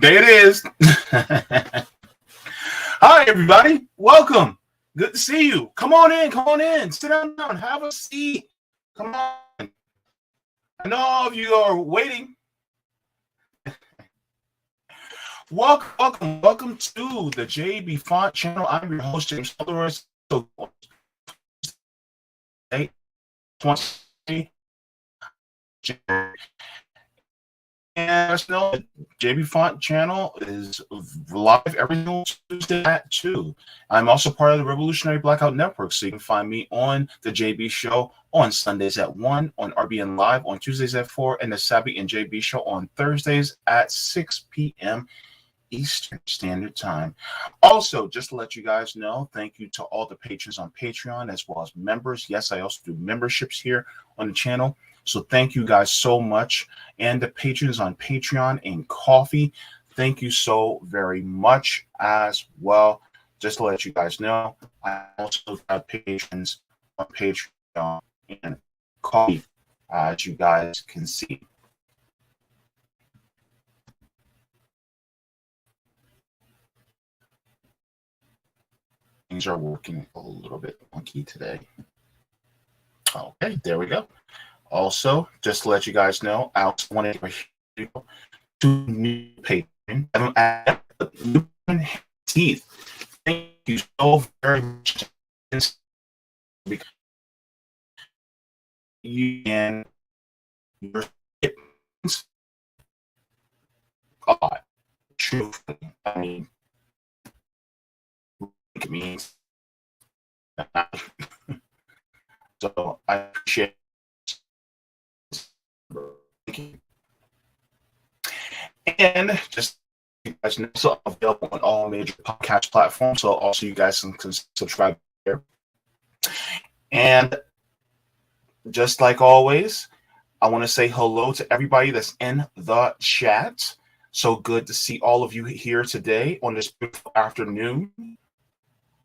There it is. Hi, everybody. Welcome. Good to see you. Come on in. Come on in. Sit down. Have a seat. Come on. I know all of you are waiting. Welcome to the Jaybefaunt channel. I'm your host, James Sullivan. So, and us know the Jaybefaunt channel is live every single Tuesday at 2. I'm also part of the Revolutionary Blackout Network, so you can find me on the JB Show on Sundays at 1, on RBN Live on Tuesdays at 4, and the Sabby and JB Show on Thursdays at 6 p.m. Eastern Standard Time. Also, just to let you guys know, thank you to all the patrons on Patreon as well as members. Yes, I also do memberships here on the channel. So thank you guys so much. And the patrons on Patreon and Coffee, thank you so very much as well. Just to let you guys know, I also have patrons on Patreon and Coffee, as you guys can see. Things are working a little bit funky today. Okay, there we go. Also, just to let you guys know, I also want to two new patrons. New teeth. Thank you so very much. Because you and your God, truthfully, I mean, it means. So I appreciate. And just you guys know, so available on all major podcast platforms. So also you guys can subscribe here. And just like always, I want to say hello to everybody that's in the chat. So good to see all of you here today on this beautiful afternoon.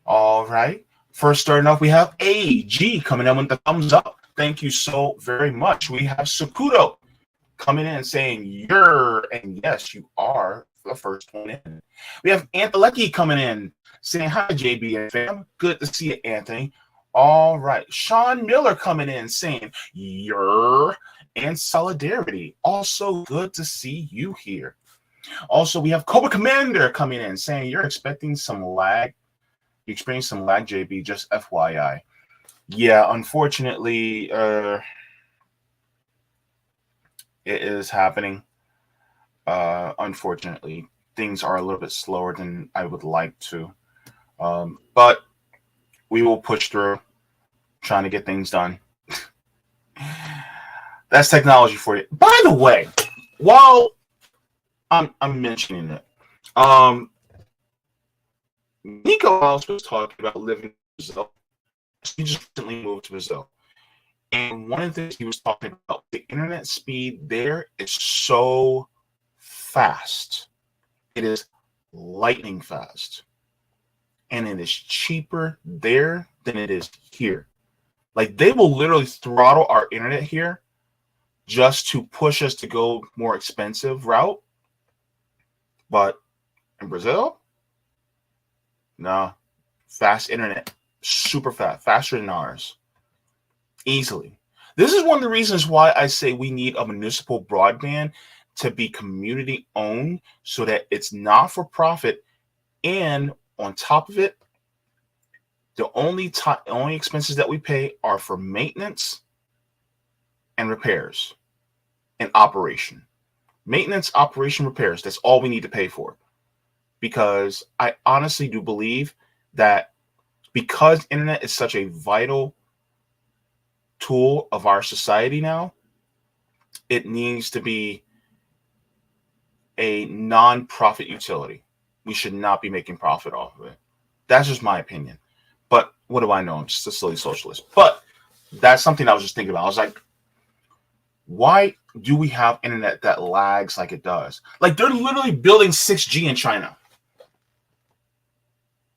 All right. First, starting off, we have AG coming in with the thumbs up. Thank you so very much. We have Sakudo coming in saying you're, and yes, you are the first one in. We have Anthony coming in saying hi, JB and fam. Good to see you, Anthony. All right. Sean Miller coming in saying you're, and solidarity. Also good to see you here. Also, we have Cobra Commander coming in saying you're expecting some lag. You experienced some lag, JB, just FYI. Yeah, unfortunately, it is happening. Unfortunately, things are a little bit slower than I would like to. But we will push through, trying to get things done. That's technology for you. By the way, while I'm mentioning it, Nico also was talking about living in Brazil. He just recently moved to Brazil. And one of the things he was talking about, the internet speed there is so fast. It is lightning fast. And it is cheaper there than it is here. Like, they will literally throttle our internet here just to push us to go more expensive route. But in Brazil, no. Fast internet. Super fast. Faster than ours. Easily. This is one of the reasons why I say we need a municipal broadband to be community owned so that it's not for profit. And on top of it, the only expenses that we pay are for maintenance and repairs and operation. Maintenance, operation, repairs. That's all we need to pay for. Because I honestly do believe that because internet is such a vital tool of our society now, it needs to be a non-profit utility. We should not be making profit off of it. That's just my opinion. But what do I know? I'm just a silly socialist. But that's something I was just thinking about. I was like, why do we have internet that lags like it does? Like, they're literally building 6G in China.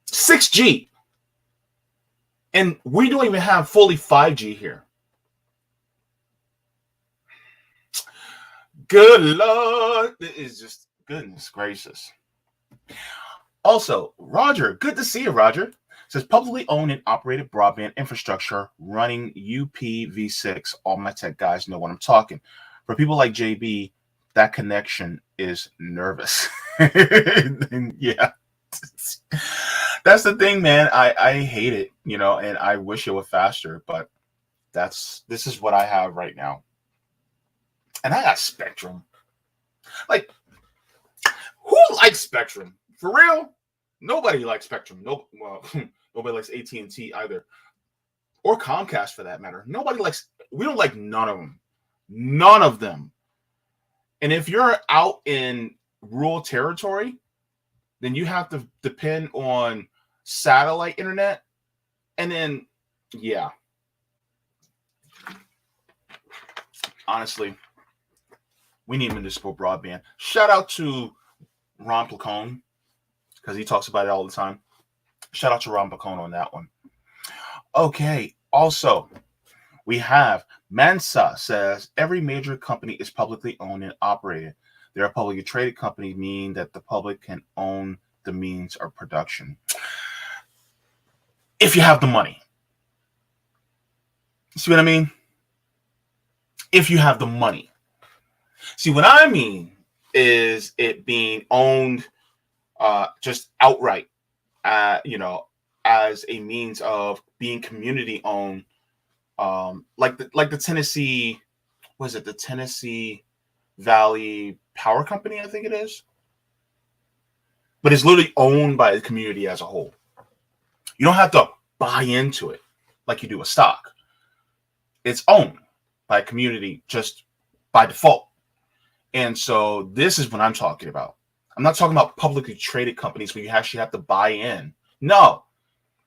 6G. And we don't even have fully 5G here. Good Lord. It is just Goodness gracious. Also, Roger, good to see you, Roger. Says publicly owned and operated broadband infrastructure running UPv6. All my tech guys know what I'm talking. For people like JB, that connection is nervous. Yeah. That's the thing, man. I hate it, and I wish it were faster, but this is what I have right now. And I got Spectrum. Like, who likes Spectrum? For real? Nobody likes Spectrum. No, well, nobody likes AT&T either, or Comcast for that matter. We don't like none of them. None of them. And if you're out in rural territory, then you have to depend on satellite internet. And then, yeah. Honestly, we need municipal broadband. Shout out to Ron Placone, because he talks about it all the time. Shout out to Ron Placone on that one. Okay, also, we have Mansa says every major company is publicly owned and operated. They are publicly traded companies, meaning that the public can own the means of production. If you have the money. See what I mean? If you have the money. See, what I mean is it being owned just outright, as a means of being community owned, like the Tennessee, was it the Tennessee Valley Power Company? I think it is, but it's literally owned by the community as a whole. You don't have to buy into it like you do a stock. It's owned by a community just by default. And so this is what I'm talking about. I'm not talking about publicly traded companies where you actually have to buy in. No,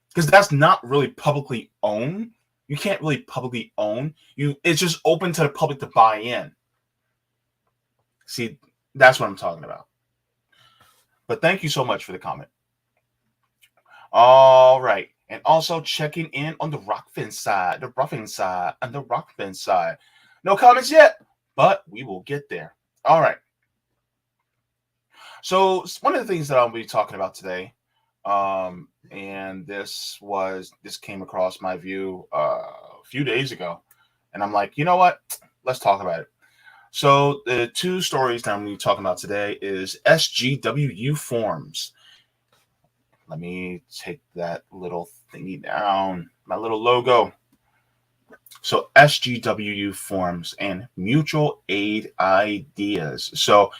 because that's not really publicly owned. You can't really publicly own. It's just open to the public to buy in. See, that's what I'm talking about. But thank you so much for the comment. All right. And also checking in on the Rockfin side, the Ruffin side, and the Rockfin side. No comments yet, but we will get there. All right. So one of the things that I'll be talking about today, and this came across my view a few days ago, and I'm like, you know what? Let's talk about it. So the two stories that I'm going to be talking about today is SGWU forms. Let me take that little thingy down, my little logo. So SGWU forms and mutual aid ideas. So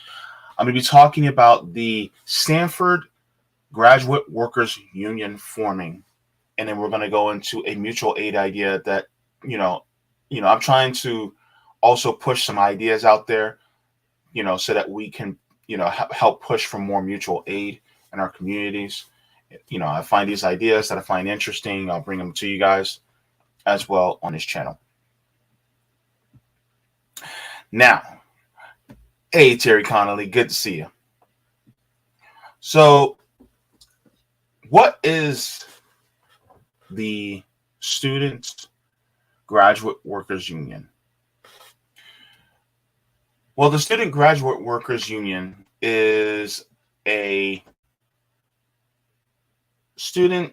I'm going to be talking about the Stanford Graduate Workers Union forming, and then we're going to go into a mutual aid idea that, I'm trying to also push some ideas out there, so that we can, help push for more mutual aid in our communities. I find these ideas that I find interesting. I'll bring them to you guys as well on this channel. Now, hey, Terry Connolly, good to see you. So, what is the Student Graduate Workers Union? Well, the Student Graduate Workers Union is a student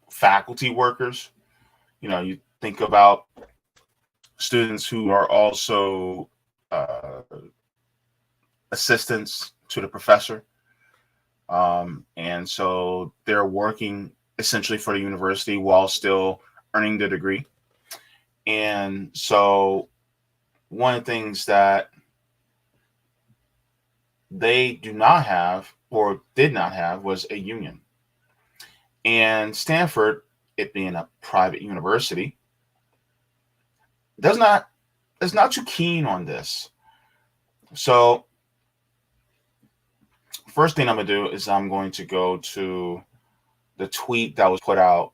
faculty workers. You think about students who are also assistants to the professor. And so they're working essentially for the university while still earning their degree. And so one of the things that they do not have or did not have was a union. And Stanford, it being a private university, is not too keen on this. So first thing I'm going to do is I'm going to go to the tweet that was put out.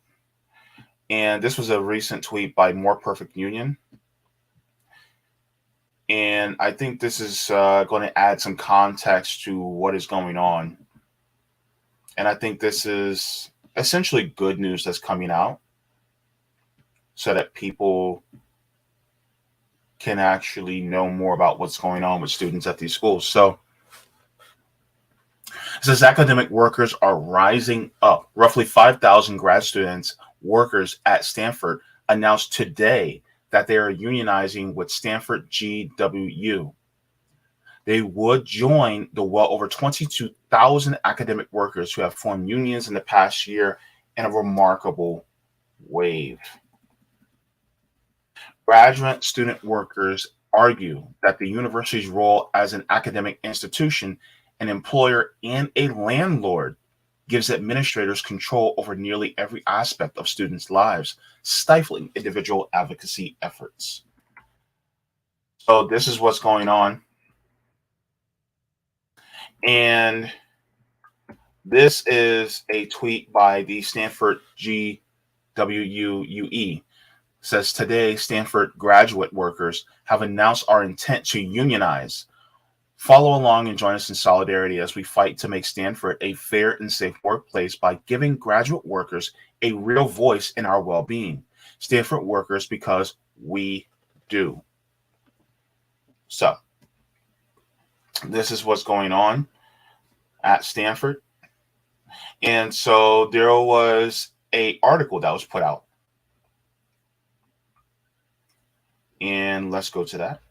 And this was a recent tweet by More Perfect Union. And I think this is going to add some context to what is going on. And I think this is essentially good news that's coming out so that people can actually know more about what's going on with students at these schools. So it says academic workers are rising up. Roughly 5,000 grad students, workers at Stanford announced today that they are unionizing with Stanford GWU. They would join the well over 22,000 academic workers who have formed unions in the past year in a remarkable wave. Graduate student workers argue that the university's role as an academic institution, an employer, and a landlord gives administrators control over nearly every aspect of students' lives, stifling individual advocacy efforts. So, this is what's going on. And this is a tweet by the Stanford GWUE. Says today, Stanford graduate workers have announced our intent to unionize. Follow along and join us in solidarity as we fight to make Stanford a fair and safe workplace by giving graduate workers a real voice in our well-being. Stanford workers, because we do. So, this is what's going on at Stanford. And so there was an article that was put out. And let's go to that.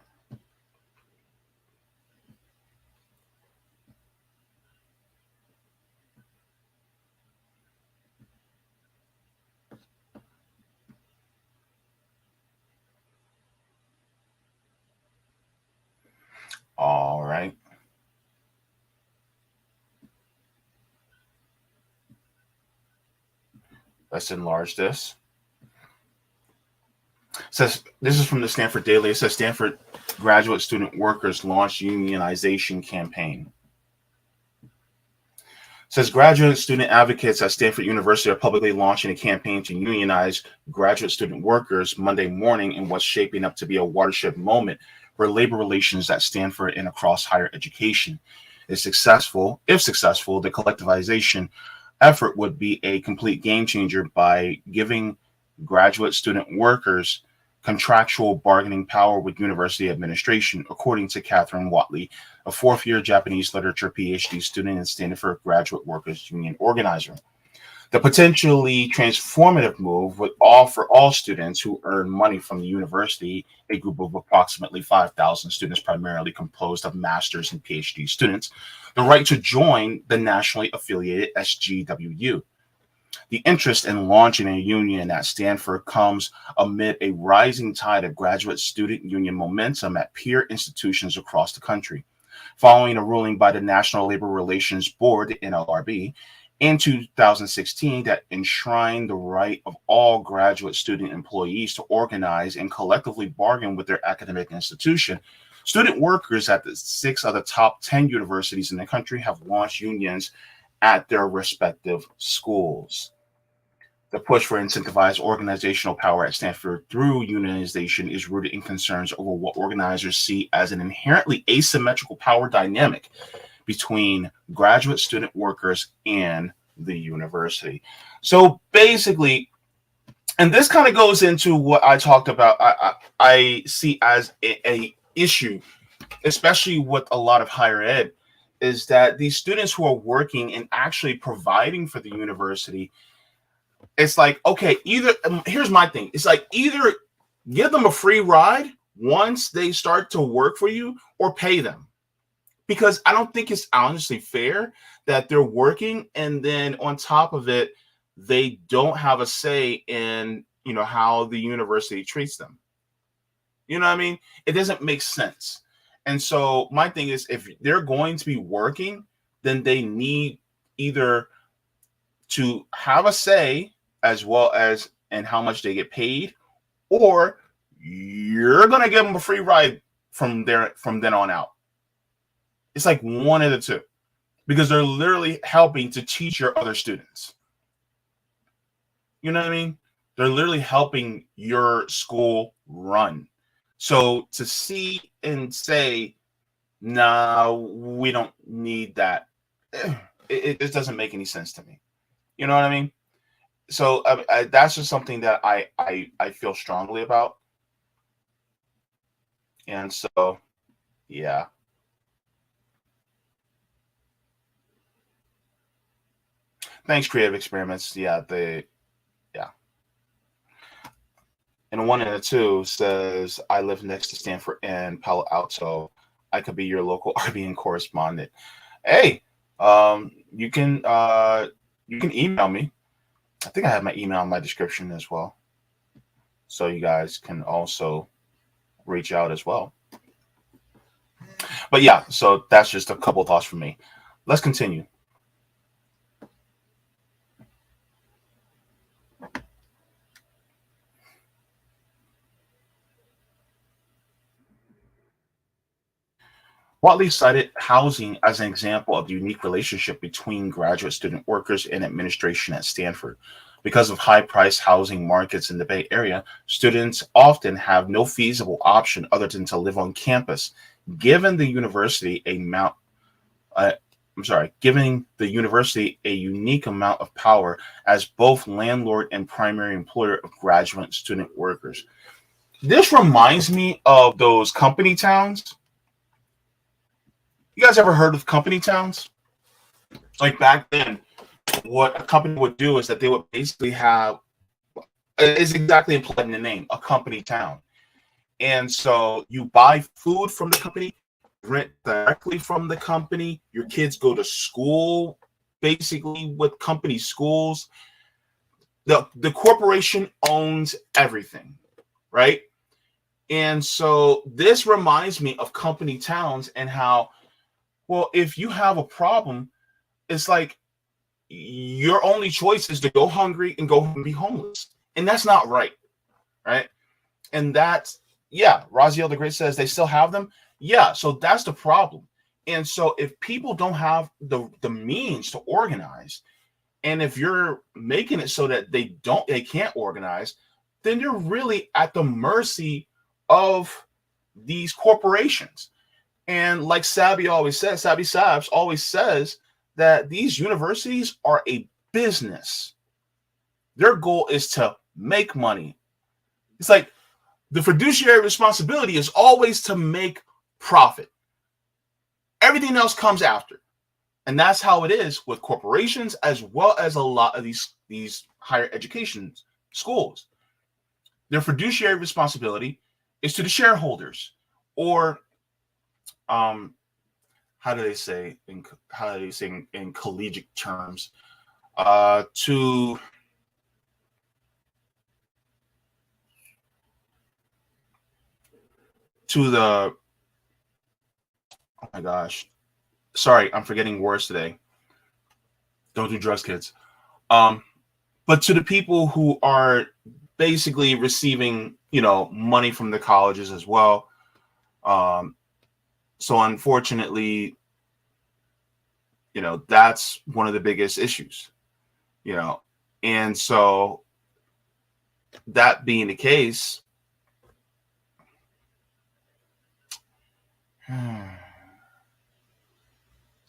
All right. Let's enlarge this. It says this is from the Stanford Daily. It says Stanford graduate student workers launch unionization campaign. It says graduate student advocates at Stanford University are publicly launching a campaign to unionize graduate student workers Monday morning in what's shaping up to be a watershed moment for labor relations at Stanford and across higher education. If successful, the collectivization effort would be a complete game changer by giving graduate student workers contractual bargaining power with university administration, according to Catherine Watley, a fourth-year Japanese literature PhD student and Stanford Graduate Workers Union organizer. The potentially transformative move would offer all students who earn money from the university, a group of approximately 5,000 students primarily composed of master's and PhD students, the right to join the nationally affiliated SGWU. The interest in launching a union at Stanford comes amid a rising tide of graduate student union momentum at peer institutions across the country. Following a ruling by the National Labor Relations Board, the NLRB, in 2016 that enshrined the right of all graduate student employees to organize and collectively bargain with their academic institution, student workers at the 6 of the top 10 universities in the country have launched unions at their respective schools. The push for incentivized organizational power at Stanford through unionization is rooted in concerns over what organizers see as an inherently asymmetrical power dynamic between graduate student workers and the university. So basically, and this kind of goes into what I talked about, I see as a issue, especially with a lot of higher ed, is that these students who are working and actually providing for the university, it's like, okay, either here's my thing. It's like either give them a free ride once they start to work for you or pay them. Because I don't think it's honestly fair that they're working and then on top of it, they don't have a say in, how the university treats them. You know what I mean? It doesn't make sense. And so my thing is, if they're going to be working, then they need either to have a say as well as in how much they get paid, or you're going to give them a free ride from then on out. It's like one of the two, because they're literally helping to teach your other students. You know what I mean? They're literally helping your school run. So to see and say, nah, we don't need that, it just doesn't make any sense to me. You know what I mean? So that's just something that I feel strongly about. And so, yeah. Thanks, Creative Experiments. Yeah, yeah. And one and a two says, I live next to Stanford and Palo Alto. I could be your local RBN correspondent. Hey, you can email me. I think I have my email in my description as well. So you guys can also reach out as well. But yeah, so that's just a couple of thoughts from me. Let's continue. Watley cited housing as an example of the unique relationship between graduate student workers and administration at Stanford. Because of high priced housing markets in the Bay Area, students often have no feasible option other than to live on campus, giving the university a mount. Giving the university a unique amount of power as both landlord and primary employer of graduate student workers. This reminds me of those company towns. You guys ever heard of company towns? Like back then, what a company would do is that they would basically have, is exactly implied in the name, a company town. And so you buy food from the company, rent directly from the company. Your kids go to school basically with company schools. The corporation owns everything, right? And so this reminds me of company towns and how, well, if you have a problem, it's like your only choice is to go hungry and go and be homeless. And that's not right. Right. And that's, yeah, Raziel the Great says they still have them. Yeah. So that's the problem. And so if people don't have the means to organize, and if you're making it so that they can't organize, then you're really at the mercy of these corporations. And like Sabby always says, Sabby Sabs always says that these universities are a business. Their goal is to make money. It's like the fiduciary responsibility is always to make profit. Everything else comes after. And that's how it is with corporations as well as a lot of these higher education schools. Their fiduciary responsibility is to the shareholders, or how do they say in collegiate terms, to the, oh my gosh, sorry, I'm forgetting words today. Don't do drugs, kids. But to the people who are basically receiving, money from the colleges as well. So unfortunately, that's one of the biggest issues, and so that being the case,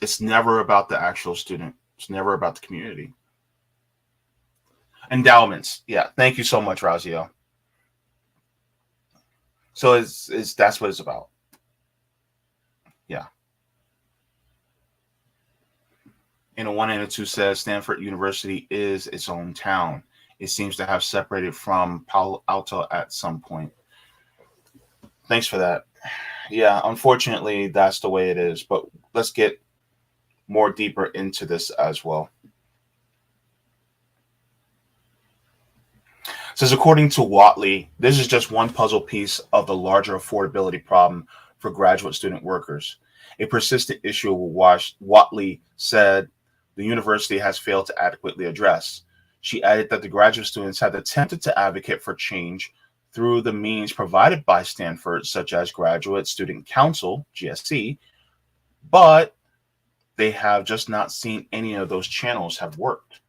it's never about the actual student. It's never about the community. Endowments. Yeah. Thank you so much, Razio. So it's that's what it's about. Yeah. And a one and a two says Stanford University is its own town. It seems to have separated from Palo Alto at some point. Thanks for that. Yeah, unfortunately, that's the way it is. But let's get more deeper into this as well. It says, according to Watley, this is just one puzzle piece of the larger affordability problem for graduate student workers. A persistent issue Watley said the university has failed to adequately address. She added that the graduate students have attempted to advocate for change through the means provided by Stanford, such as Graduate Student Council, GSC, but they have just not seen any of those channels have worked.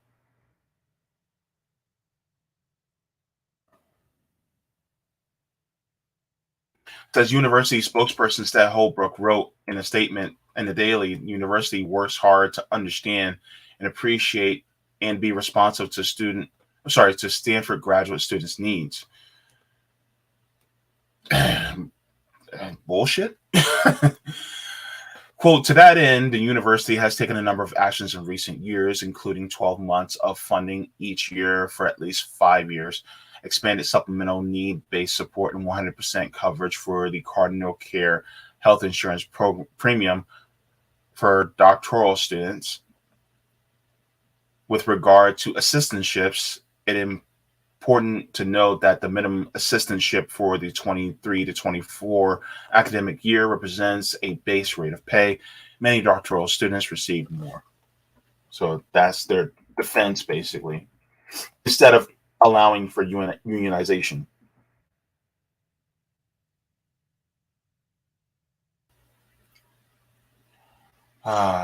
Says university spokesperson Stat Holbrook wrote in a statement in the Daily, university works hard to understand and appreciate and be responsive to Stanford graduate students' needs. bullshit. Quote, to that end, the university has taken a number of actions in recent years, including 12 months of funding each year for at least 5 years, expanded supplemental need-based support, and 100% coverage for the Cardinal Care health insurance premium for doctoral students. With regard to assistantships, it is important to note that the minimum assistantship for the 23 to 24 academic year represents a base rate of pay. Many doctoral students receive more. So that's their defense, basically, instead of allowing for unionization.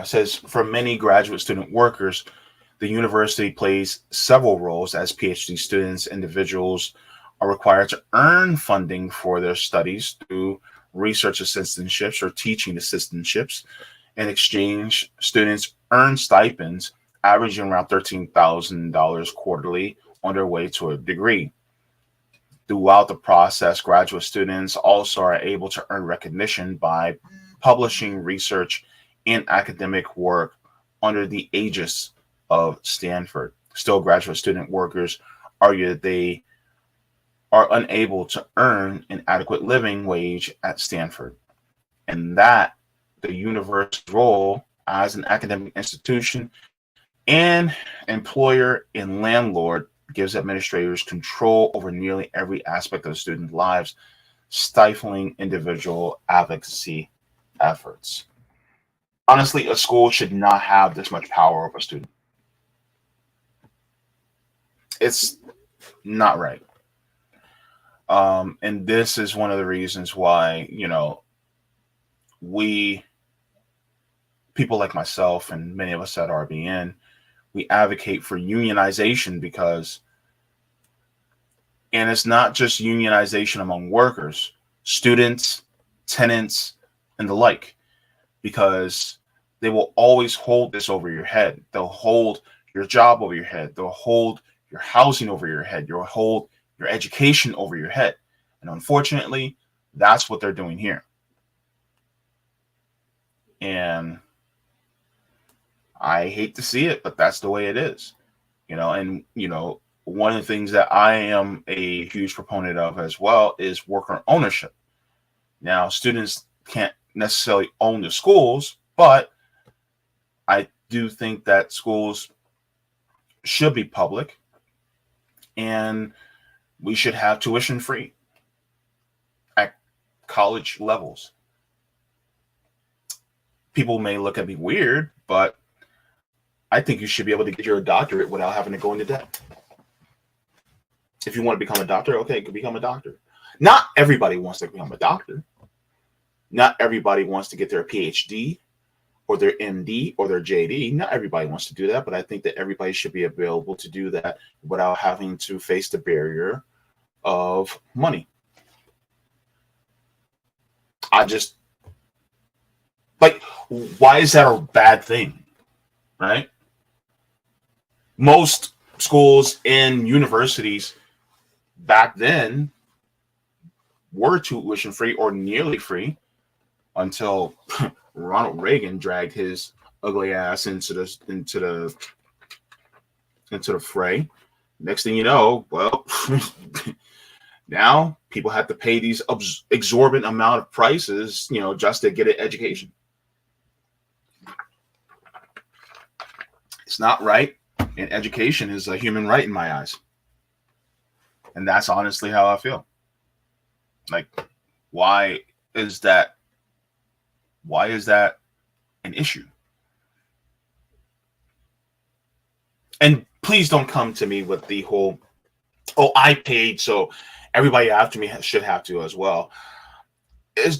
Says for many graduate student workers, the university plays several roles as PhD students. Individuals are required to earn funding for their studies through research assistantships or teaching assistantships. In exchange, students earn stipends averaging around $13,000 quarterly on their way to a degree. Throughout the process, graduate students also are able to earn recognition by publishing research and academic work under the aegis of Stanford. Still, graduate student workers argue that they are unable to earn an adequate living wage at Stanford, and that the university's role as an academic institution and employer and landlord gives administrators control over nearly every aspect of student lives, stifling individual advocacy efforts. Honestly, a school should not have this much power over a student. It's not right. And this is one of the reasons why, we, people like myself and many of us at RBN, we advocate for unionization because, and it's not just unionization among workers, students, tenants, and the like, because they will always hold this over your head. They'll hold your job over your head. They'll hold your housing over your head. You'll hold your education over your head. And unfortunately, that's what they're doing here. And I hate to see it, but that's the way it is. One of the things that I am a huge proponent of as well is worker ownership. Now, students can't necessarily own the schools, but I do think that schools should be public and we should have tuition free at college levels. People may look at me weird, but I think you should be able to get your doctorate without having to go into debt. If you want to become a doctor, okay, you can become a doctor. Not everybody wants to become a doctor. Not everybody wants to get their PhD or their MD or their JD. Not everybody wants to do that, but I think that everybody should be available to do that without having to face the barrier of money. Why is that a bad thing, right? Most schools and universities back then were tuition free or nearly free until Ronald Reagan dragged his ugly ass into the fray. Next thing you know, well, now people have to pay these exorbitant amount of prices, just to get an education. It's not right, and education is a human right in my eyes. And that's honestly how I feel. Like, why is that an issue? And please don't come to me with the whole, oh, I paid, so everybody after me should have to as well.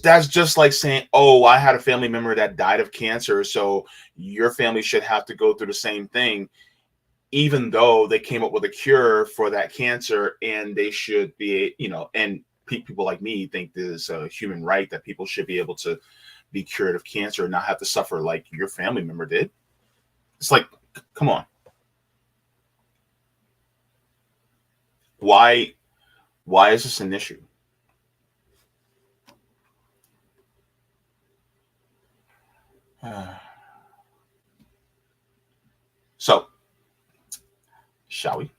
That's just like saying, oh, I had a family member that died of cancer, so your family should have to go through the same thing, even though they came up with a cure for that cancer, and they should be, and people like me think there's a human right that people should be able to be cured of cancer and not have to suffer like your family member did. It's like, come on. Why is this an issue? So, shall we?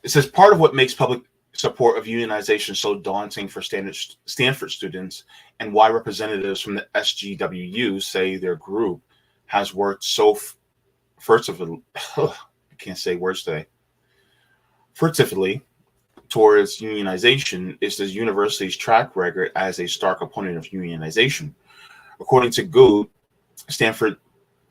It says part of what makes public support of unionization so daunting for Stanford students, and why representatives from the SGWU say their group has worked so furtively, I can't say words today, furtively towards unionization, is the university's track record as a stark opponent of unionization. According to Good, Stanford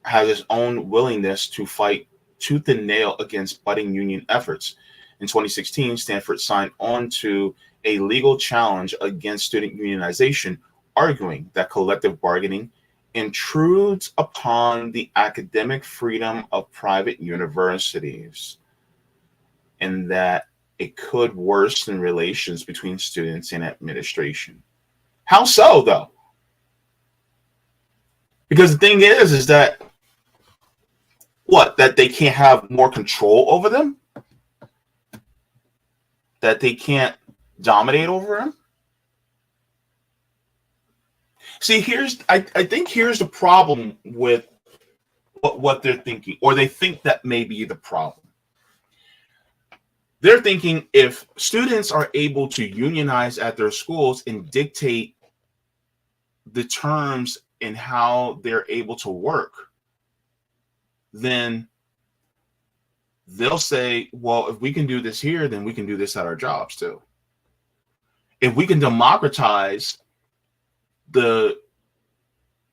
has its own willingness to fight tooth and nail against budding union efforts. In 2016, Stanford signed on to a legal challenge against student unionization, arguing that collective bargaining intrudes upon the academic freedom of private universities and that it could worsen relations between students and administration. How so, though? Because the thing is that what? That they can't have more control over them? That they can't dominate over them? See, I think here's the problem with what they're thinking, or they think that may be the problem. They're thinking if students are able to unionize at their schools and dictate the terms and how they're able to work, then they'll say, well, if we can do this here, then we can do this at our jobs too. If we can democratize the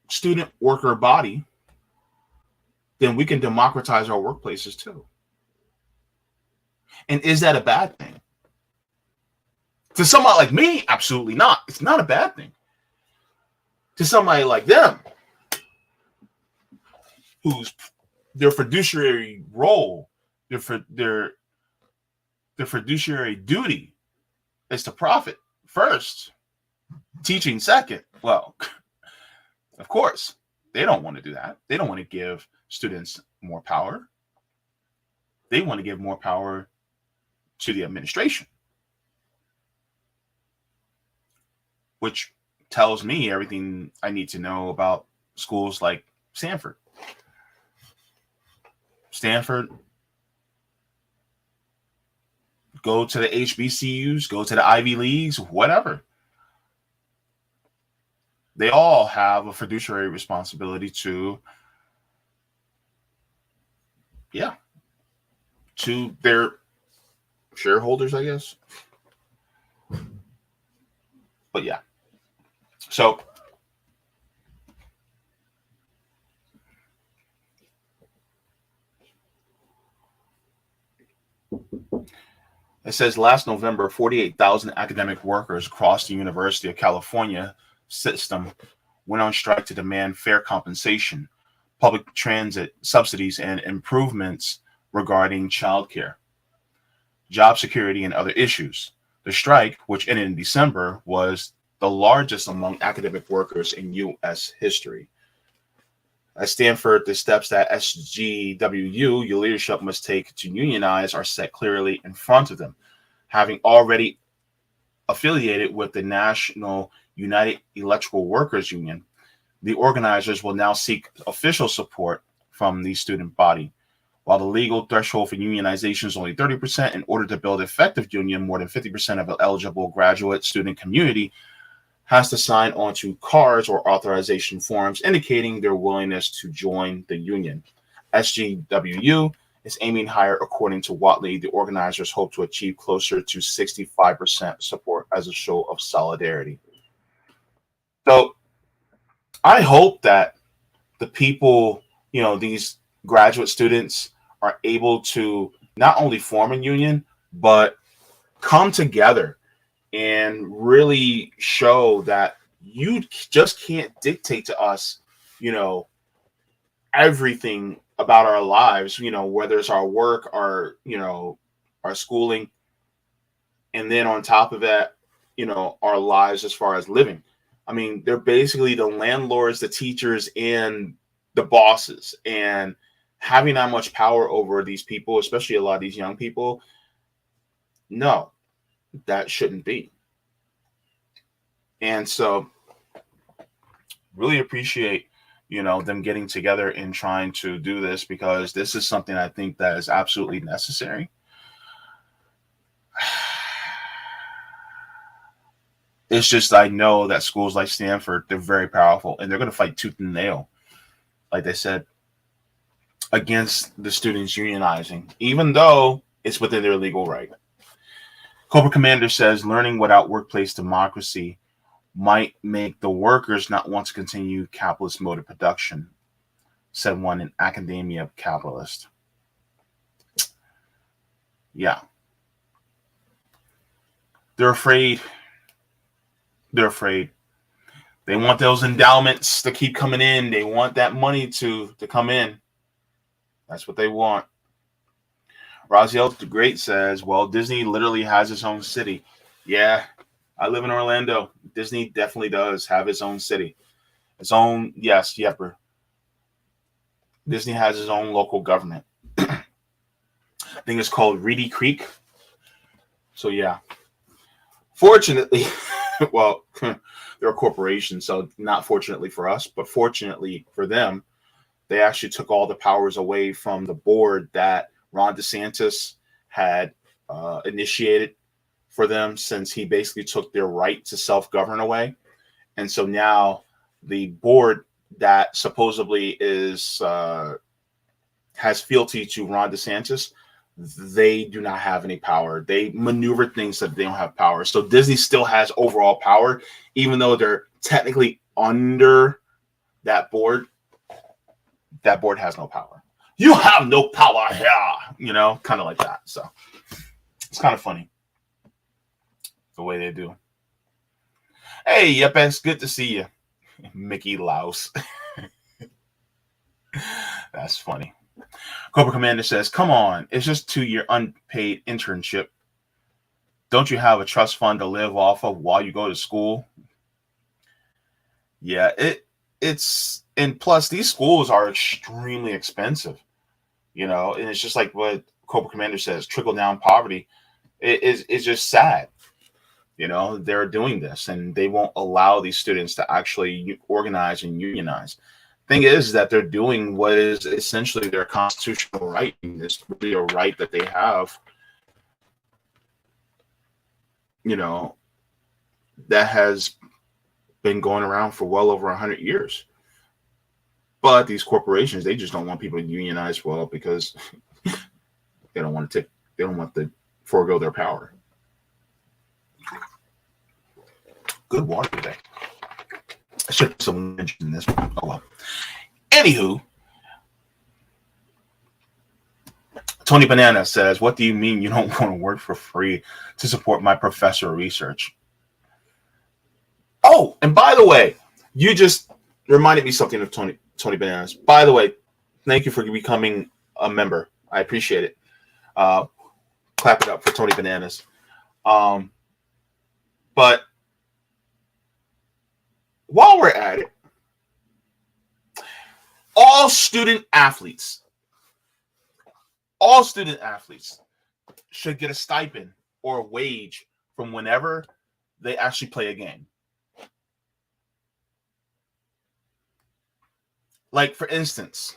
student worker body, then we can democratize our workplaces too. And is that a bad thing? To somebody like me, absolutely not. It's not a bad thing. To somebody like them, whose their fiduciary role, their fiduciary duty is to profit first, teaching second. Well, of course, they don't want to do that. They don't want to give students more power. They want to give more power to the administration, which tells me everything I need to know about schools like Stanford. Stanford, go to the HBCUs, go to the Ivy Leagues, whatever. They all have a fiduciary responsibility to their shareholders, I guess. But yeah. So it says last November, 48,000 academic workers across the University of California system went on strike to demand fair compensation, public transit subsidies, and improvements regarding childcare, job security, and other issues. The strike, which ended in December, was the largest among academic workers in U.S. history. At Stanford, the steps that SGWU, your leadership, must take to unionize are set clearly in front of them. Having already affiliated with the National United Electrical Workers Union, the organizers will now seek official support from the student body. While the legal threshold for unionization is only 30%, in order to build effective union, more than 50% of the eligible graduate student community has to sign onto cards or authorization forms indicating their willingness to join the union. SGWU is aiming higher. According to Watley, the organizers hope to achieve closer to 65% support as a show of solidarity. So I hope that the people, these graduate students are able to not only form a union, but come together and really show that you just can't dictate to us, everything about our lives, whether it's our work, our schooling, and then on top of that, our lives as far as living. I mean, they're basically the landlords, the teachers, and the bosses, and having that much power over these people, especially a lot of these young people. No, that shouldn't be. And so really appreciate, them getting together and trying to do this, because this is something I think that is absolutely necessary. It's just, I know that schools like Stanford, they're very powerful, and they're going to fight tooth and nail, like they said, against the students unionizing, even though it's within their legal right. Cobra Commander says learning without workplace democracy might make the workers not want to continue capitalist mode of production, said one in Academia Capitalist. Yeah. They're afraid. They're afraid. They want those endowments to keep coming in. They want that money to come in. That's what they want. Raziel the Great says, well, Disney literally has its own city. Yeah, I live in Orlando. Disney definitely does have its own city. Its own, yes, Yepper. Disney has its own local government. I think it's called Reedy Creek. So, yeah. Fortunately, well, they're a corporation, so not fortunately for us, but fortunately for them, they actually took all the powers away from the board that Ron DeSantis had initiated for them, since he basically took their right to self-govern away. And so now the board that supposedly has fealty to Ron DeSantis, they do not have any power. They maneuver things that they don't have power. So Disney still has overall power, even though they're technically under that board. That board has no power. You have no power here, kind of like that. So it's kind of funny the way they do. Hey, yep, it's good to see you, Mickey Louse. That's funny. Cobra Commander says, come on, it's just 2-year unpaid internship. Don't you have a trust fund to live off of while you go to school? Yeah, it's, and plus these schools are extremely expensive, and it's just like what Cobra Commander says, trickle down poverty. It's just sad. They're doing this, and they won't allow these students to actually organize and unionize. Thing is that they're doing what is essentially their constitutional right. It's really a right that they have, that has been going around for well over 100 years. But these corporations, they just don't want people to unionize, well, because they don't want to forego their power. Good water today. I should put some mention in this one. Oh well. Anywho, Tony Banana says, what do you mean you don't want to work for free to support my professor research? Oh, and by the way, you just reminded me something of Tony Bananas. By the way, thank you for becoming a member. I appreciate it. Clap it up for Tony Bananas. But while we're at it, all student athletes should get a stipend or a wage from whenever they actually play a game. Like, for instance,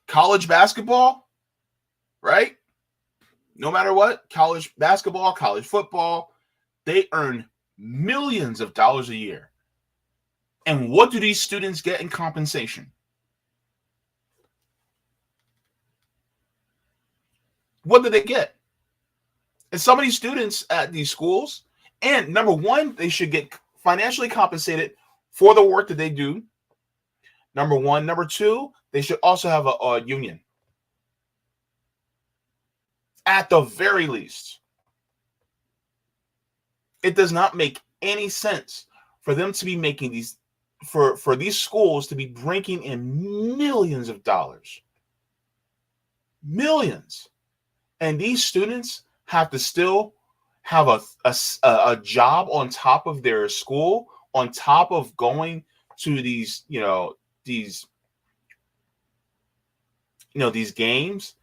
college basketball, right? No matter what, college basketball, college football, they earn millions of dollars a year. And what do these students get in compensation? What do they get? And some of these students at these schools, and number one, they should get financially compensated for the work that they do. Number one. Number two, they should also have a union. At the very least. It does not make any sense for them to be making these, for these schools to be bringing in millions of dollars. Millions. And these students have to still have a job on top of their school, on top of going to these, these games,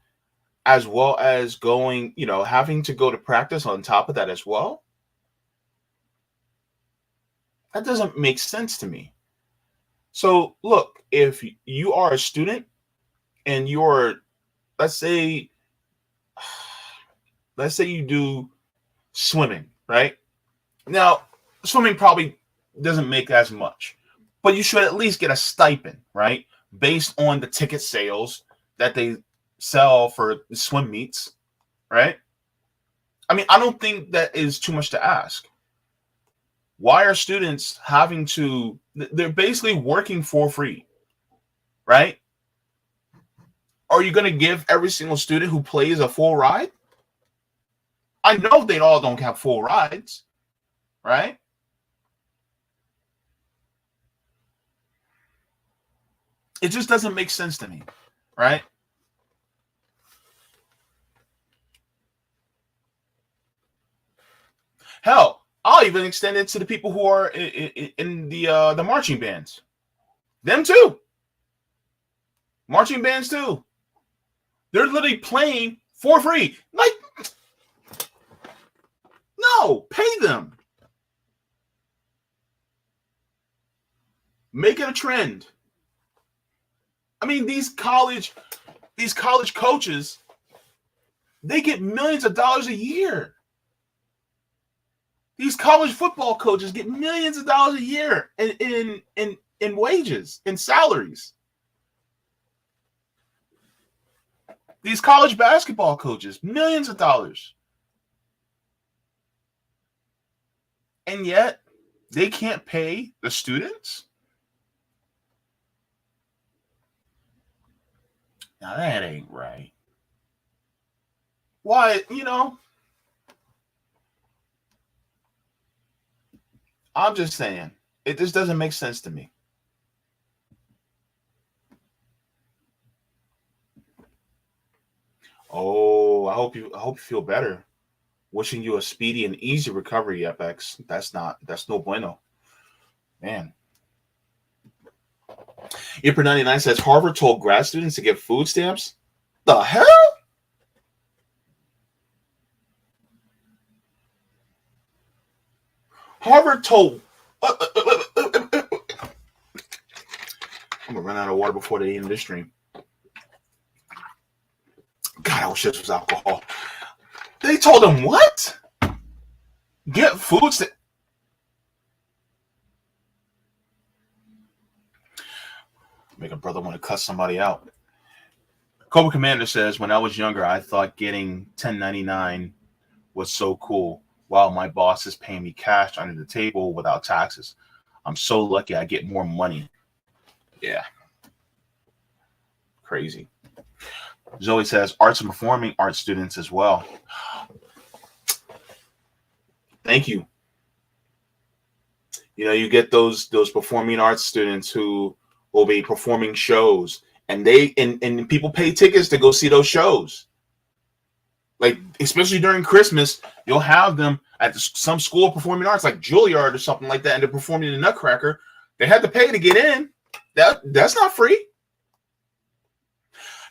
as well as going, having to go to practice on top of that as well. That doesn't make sense to me. So look, if you are a student and you're, let's say, let's say you do swimming, right? Now, swimming probably doesn't make as much, but you should at least get a stipend, right? Based on the ticket sales that they sell for the swim meets, right? I mean, I don't think that is too much to ask. Why are students having to, they're basically working for free, right? Are you going to give every single student who plays a full ride? I know they all don't have full rides, right? It just doesn't make sense to me, right? Hell, I'll even extend it to the people who are in the marching bands. Them too. Marching bands too. They're literally playing for free. Like, no, pay them. Make it a trend. I mean, these college coaches, they get millions of dollars a year. These college football coaches get millions of dollars a year in wages, in salaries. These college basketball coaches, millions of dollars. And yet, they can't pay the students? Now, that ain't right. Why, I'm just saying, it just doesn't make sense to me. Oh, I hope you feel better. Wishing you a speedy and easy recovery, FX. That's no bueno. Man. Ipper99 says Harvard told grad students to get food stamps. The hell? Harvard told. I'm gonna run out of water before the end of this stream. God, I wish this was alcohol. They told them what? Get food stamps. Make a brother want to cuss somebody out. Cobra Commander says, when I was younger, I thought getting 1099 was so cool. Wow, my boss is paying me cash under the table without taxes. I'm so lucky I get more money. Yeah. Crazy. Zoe says, arts and performing arts students as well. Thank you. You get those performing arts students who will be performing shows, and and people pay tickets to go see those shows. Like, especially during Christmas, you'll have them at some school of performing arts, like Juilliard or something like that, and they're performing in the Nutcracker. They had to pay to get in. That's not free.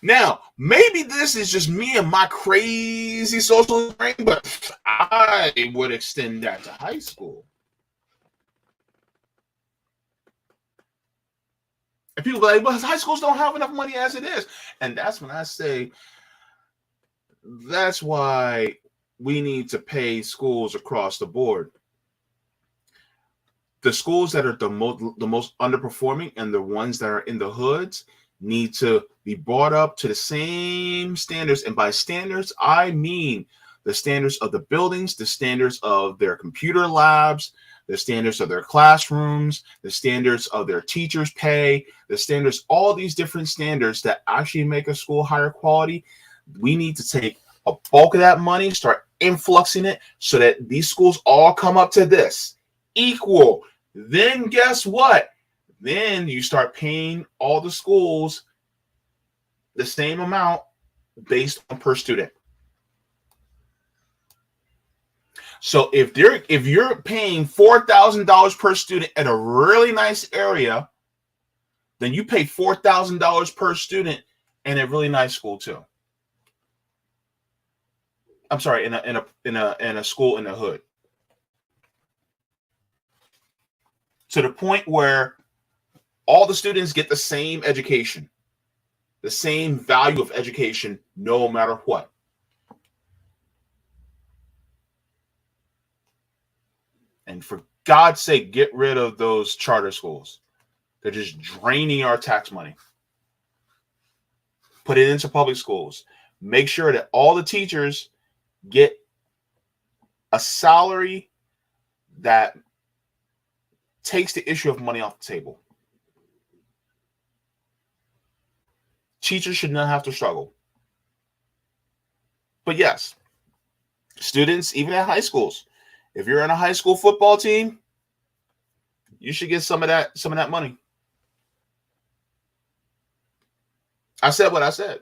Now, maybe this is just me and my crazy social brain, but I would extend that to high school. And people are like, well, high schools don't have enough money as it is. And that's when I say, that's why we need to pay schools across the board. The schools that are the most underperforming and the ones that are in the hoods need to be brought up to the same standards. And by standards, I mean the standards of the buildings, the standards of their computer labs, the standards of their classrooms, the standards of their teachers' pay, the standards, all these different standards that actually make a school higher quality. We need to take a bulk of that money, start influxing it so that these schools all come up to this equal. Then guess what? Then you start paying all the schools the same amount based on per student. So if you're paying $4,000 per student at a really nice area, then you pay $4,000 per student in a really nice school too. I'm sorry, in a school in the hood. to the point where all the students get the same education, the same value of education, no matter what. And for God's sake, get rid of those charter schools. They're just draining our tax money. Put it into public schools. Make sure that all the teachers get a salary that takes the issue of money off the table. Teachers should not have to struggle. But yes, students, even at high schools, if you're in a high school football team, you should get some of that money. I said what I said.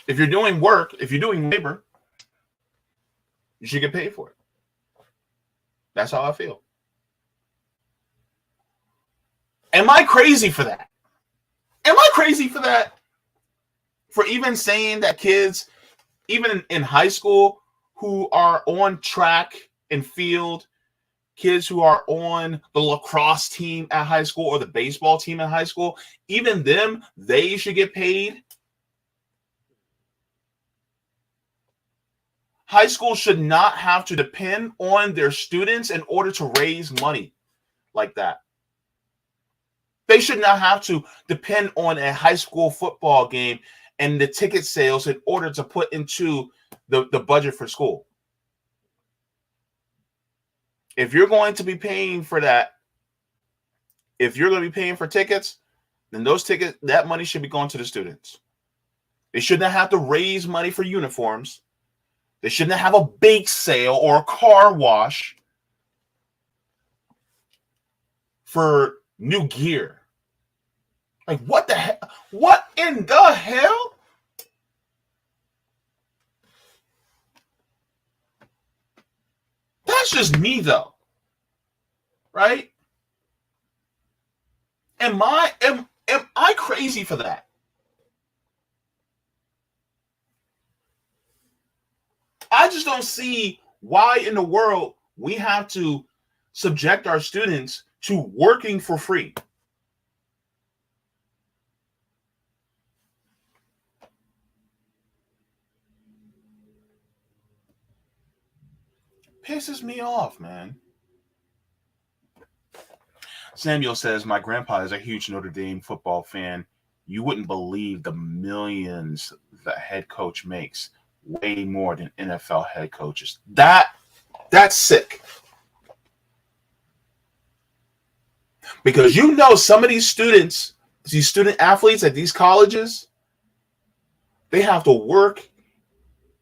If you're doing work, if you're doing labor, you should get paid for it. That's how I feel. Am I crazy for that? Am I crazy for that? For even saying that kids, even in high school, who are on track and field, kids who are on the lacrosse team at high school or the baseball team at high school, even them, they should get paid. High school should not have to depend on their students in order to raise money like that. They should not have to depend on a high school football game and the ticket sales in order to put into the budget for school. If you're going to be paying for that, if you're going to be paying for tickets, then those tickets, that money should be going to the students. They should not have to raise money for uniforms. They shouldn't have a bake sale or a car wash for new gear. Like, what the hell? What in the hell? That's just me, though. Right? Am I crazy for that? I just don't see why in the world we have to subject our students to working for free. Pisses me off, man. Samuel says, my grandpa is a huge Notre Dame football fan. You wouldn't believe the millions the head coach makes. Way more than NFL head coaches. That's sick. Because you know some of these students, these student athletes at these colleges, they have to work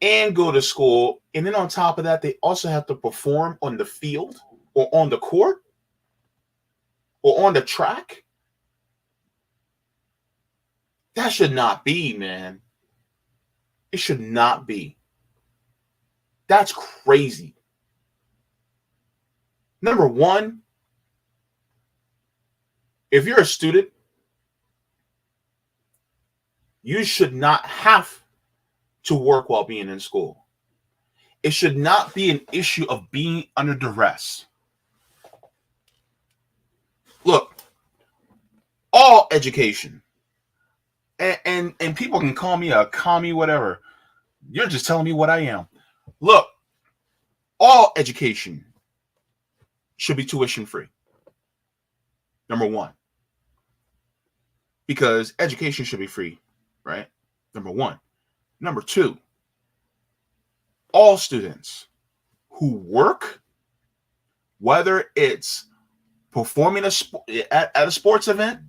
and go to school. And then on top of that, they also have to perform on the field or on the court or on the track. That should not be, man. It should not be. That's crazy. Number one, if you're a student, you should not have to work while being in school. It should not be an issue of being under duress. Look, all education, and people can call me a commie, whatever. You're just telling me what I am. Look, all education should be tuition free. Number one. Because education should be free, right? Number one. Number two, all students who work, whether it's performing at a sports event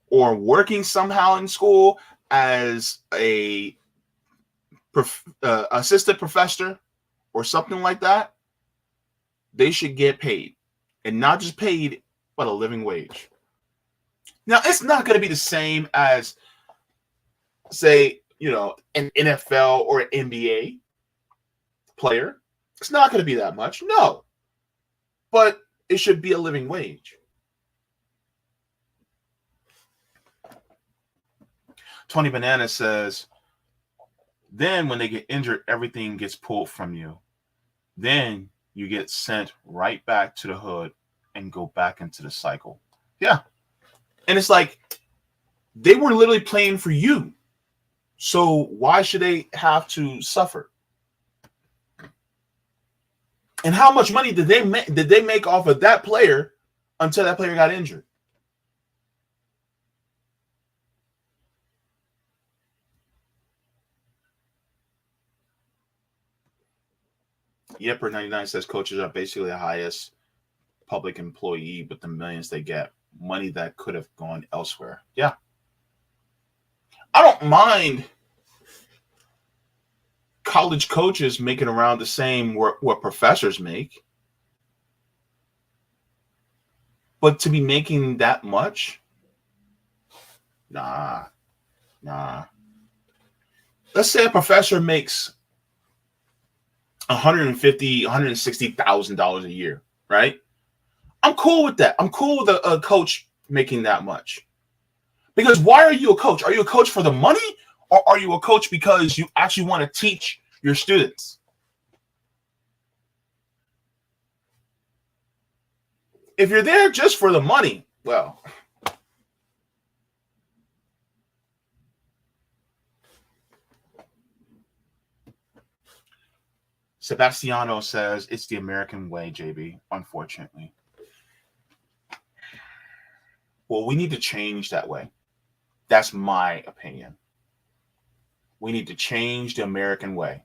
or working somehow in school as a assistant professor or something like that, they should get paid. And not just paid, but a living wage. Now, it's not going to be the same as, say, an NFL or an NBA player. It's not going to be that much, no. But it should be a living wage. Tony Banana says, then when they get injured, everything gets pulled from you. Then you get sent right back to the hood and go back into the cycle. Yeah. And it's like they were literally playing for you. So why should they have to suffer? And how much money did they make off of that player until that player got injured? Yepper99 says coaches are basically the highest public employee, but the millions they get, money that could have gone elsewhere. Yeah. I don't mind college coaches making around the same what professors make. But to be making that much? Nah. Let's say a professor makes $150,000, $160,000 a year, right? I'm cool with that. I'm cool with a coach making that much. Because why are you a coach? Are you a coach for the money, or are you a coach because you actually want to teach your students? If you're there just for the money, well, Sebastiano says it's the American way, JB, unfortunately. Well, we need to change that way. That's my opinion. We need to change the American way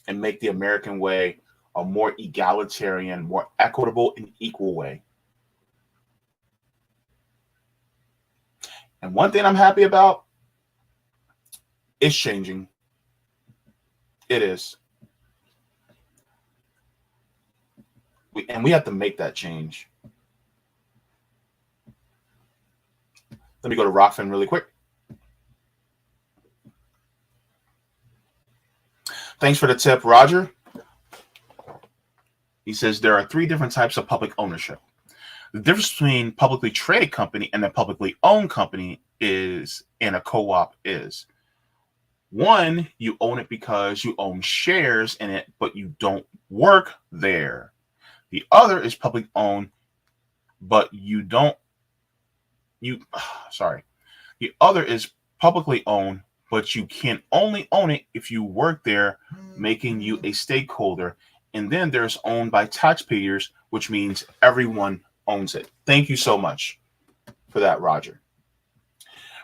and make the American way a more egalitarian, more equitable, and equal way. And one thing I'm happy about, it's changing. It is. We have to make that change. Let me go to Rockfin really quick. Thanks for the tip, Roger. He says there are 3 different types of public ownership. The difference between publicly traded company and a publicly owned company is, and a co-op is, 1, you own it because you own shares in it, but you don't work there. The other is public owned, but the other is publicly owned, but you can only own it if you work there, making you a stakeholder. And then there's owned by taxpayers, which means everyone owns it. Thank you so much for that, Roger.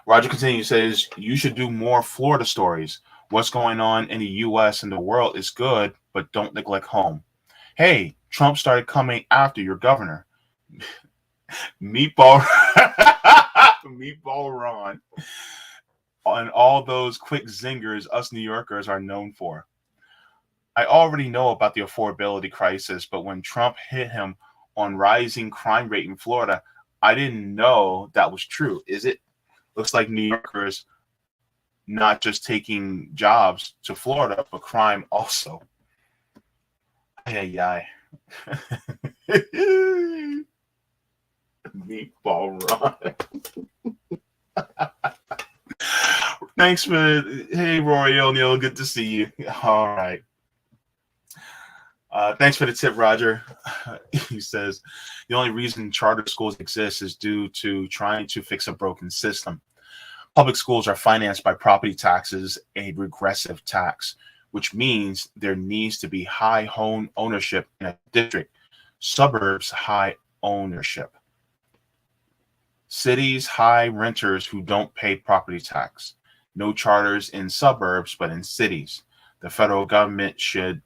Roger continues, says, you should do more Florida stories. What's going on in the U.S. and the world is good, but don't neglect home. Hey, Trump started coming after your governor. Meatball Ron. And all those quick zingers us New Yorkers are known for. I already know about the affordability crisis, but when Trump hit him on rising crime rate in Florida, I didn't know that was true. Is it? Looks like New Yorkers not just taking jobs to Florida, but crime also. Ay. Meatball Ron. Thanks for, hey, Rory O'Neill, good to see you. All right. Thanks for the tip, Roger. He says, the only reason charter schools exist is due to trying to fix a broken system. Public schools are financed by property taxes, a regressive tax, which means there needs to be high home ownership in a district. Suburbs, high ownership. Cities, high renters who don't pay property tax. No charters in suburbs, but in cities. The federal government should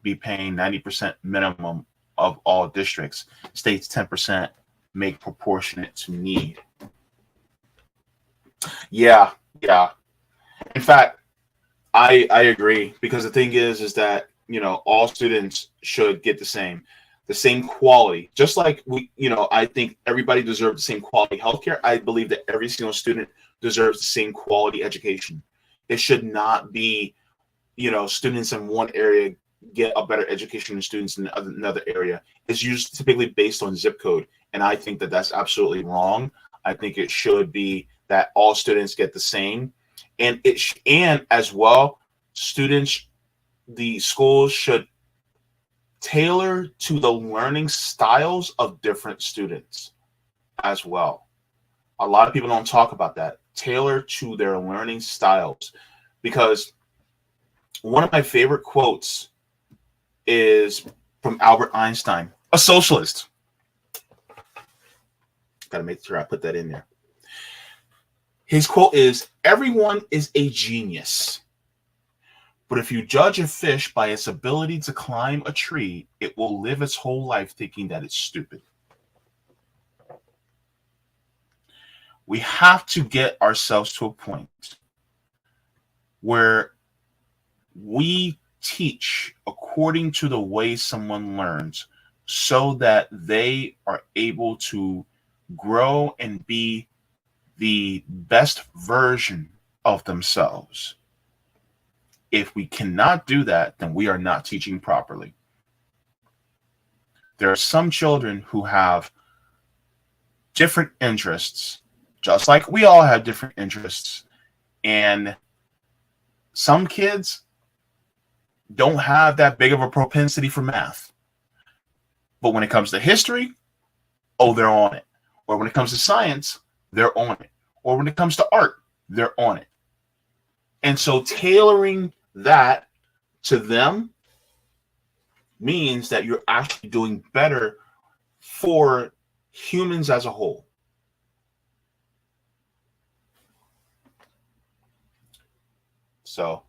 be paying 90% minimum of all districts. States 10% make proportionate to need. Yeah. In fact, I agree, because the thing is that, all students should get the same quality. Just like I think everybody deserves the same quality healthcare. I believe that every single student deserves the same quality education. It should not be, students in one area get a better education than students in another area. It's usually typically based on zip code, and I think that that's absolutely wrong. I think it should be that all students get the same, and as well, the schools should tailor to the learning styles of different students as well. A lot of people don't talk about that. Tailor to their learning styles. Because one of my favorite quotes is from Albert Einstein, a socialist. Got to make sure I put that in there. His quote is, "Everyone is a genius. But if you judge a fish by its ability to climb a tree, it will live its whole life thinking that it's stupid." We have to get ourselves to a point where we teach according to the way someone learns so that they are able to grow and be the best version of themselves. If we cannot do that, then we are not teaching properly. There are some children who have different interests, just like we all have different interests. And some kids don't have that big of a propensity for math. But when it comes to history, oh, they're on it. Or when it comes to science, they're on it. Or when it comes to art, they're on it. And so tailoring that to them means that you're actually doing better for humans as a whole. So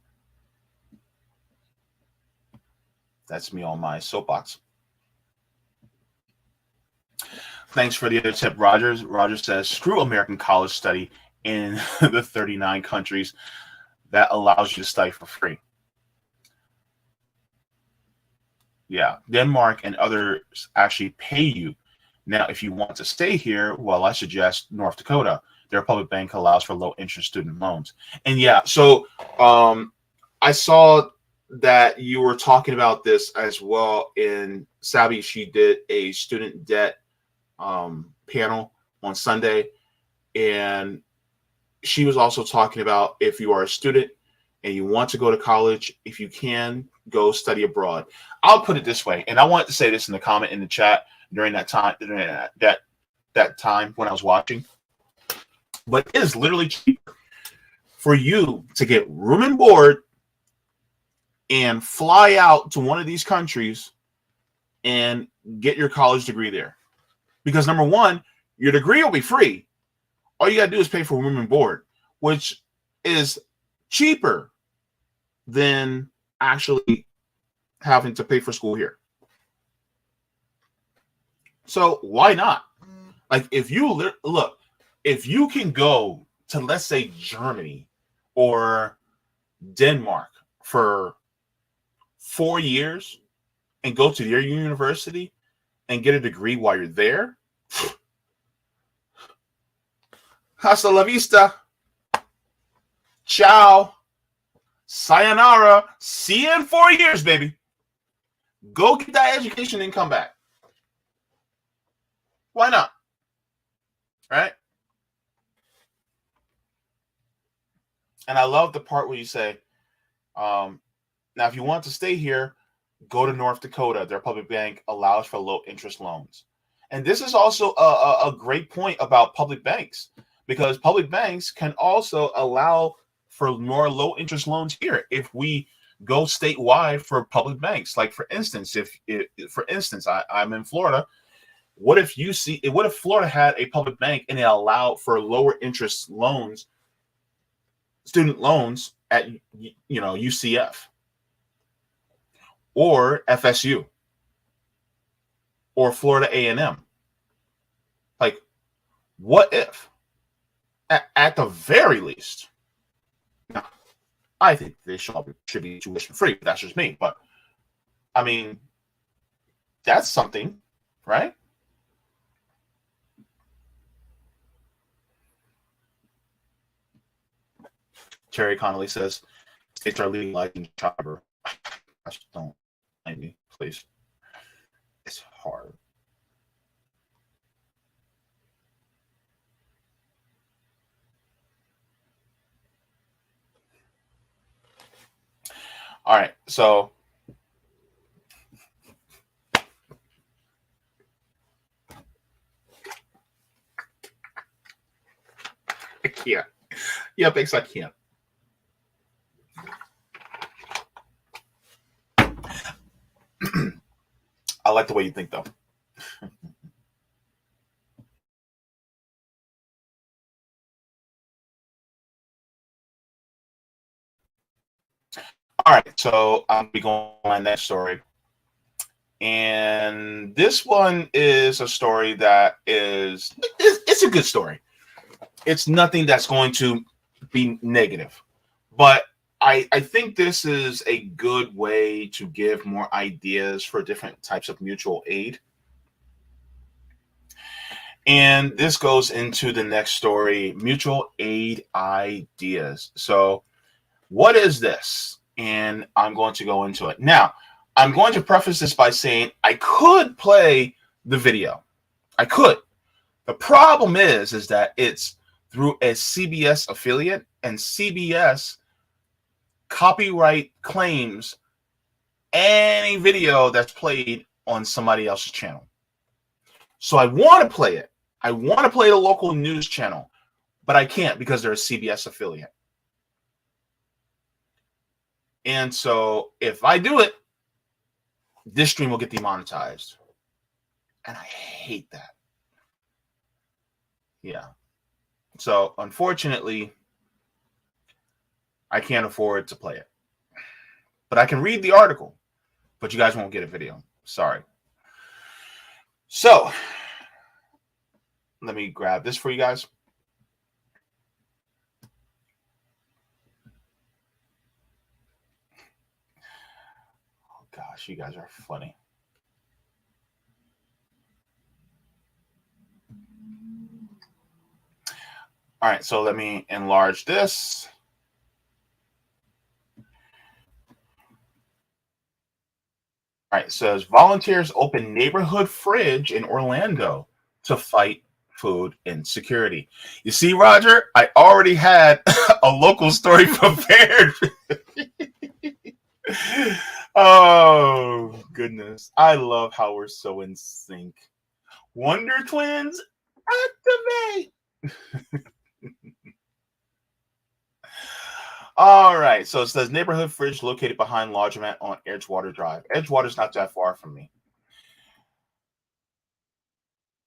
that's me on my soapbox. Thanks for the other tip, Rogers. Rogers says, screw American college study in the 39 countries that allows you to study for free. Yeah, Denmark and others actually pay you. Now, if you want to stay here, well, I suggest North Dakota. Their public bank allows for low interest student loans. And yeah, so I saw that you were talking about this as well. In Sabi, she did a student debt panel on Sunday, and she was also talking about if you are a student and you want to go to college, if you can go study abroad. I'll put it this way, and I wanted to say this in the comment in the chat during that time, that time when I was watching. But it is literally cheaper for you to get room and board and fly out to one of these countries and get your college degree there. Because number one, your degree will be free. All you got to do is pay for room and board, which is cheaper than actually having to pay for school here. So why not? Like, if you look, if you can go to, let's say, Germany or Denmark for 4 years and go to their university and get a degree while you're there, hasta la vista, ciao, sayonara, see you in 4 years, baby. Go get that education and come back. Why not? Right? And I love the part where you say, now, if you want to stay here, go to North Dakota. Their public bank allows for low interest loans. And this is also a great point about public banks, because public banks can also allow for more low interest loans here if we go statewide for public banks. Like, for instance, I'm in Florida. What if Florida had a public bank and it allowed for lower interest loans, student loans at UCF or FSU or Florida A&M? Like, what if at the very least, now, I think they should be tuition free, but that's just me. But I mean, that's something, right? Terry Connolly says, states are legalizing child. Just don't mind me, please. It's hard. All right, so Yeah. Yeah, thanks. I can't. I like the way you think, though. All right, so I'll be going to my next story. And this one is a story that it's a good story. It's nothing that's going to be negative. But I think this is a good way to give more ideas for different types of mutual aid. And this goes into the next story, mutual aid ideas. So, what is this? And I'm going to go into it. Now, I'm going to preface this by saying I could play the video. I could. The problem is that it's through a CBS affiliate, and CBS copyright claims any video that's played on somebody else's channel. So I want to play it. I want to play the local news channel, but I can't because they're a CBS affiliate. And so if I do it, this stream will get demonetized. And I hate that. Yeah. So unfortunately, I can't afford to play it. But I can read the article, but you guys won't get a video. Sorry. So let me grab this for you guys. Oh gosh, you guys are funny. All right, so let me enlarge this. All right, it says volunteers open neighborhood fridge in Orlando to fight food insecurity. You see, Roger, I already had a local story prepared. Oh, goodness. I love how we're so in sync. Wonder Twins, activate. All right, so it says neighborhood fridge located behind laundromat on Edgewater Drive. Edgewater's not that far from me.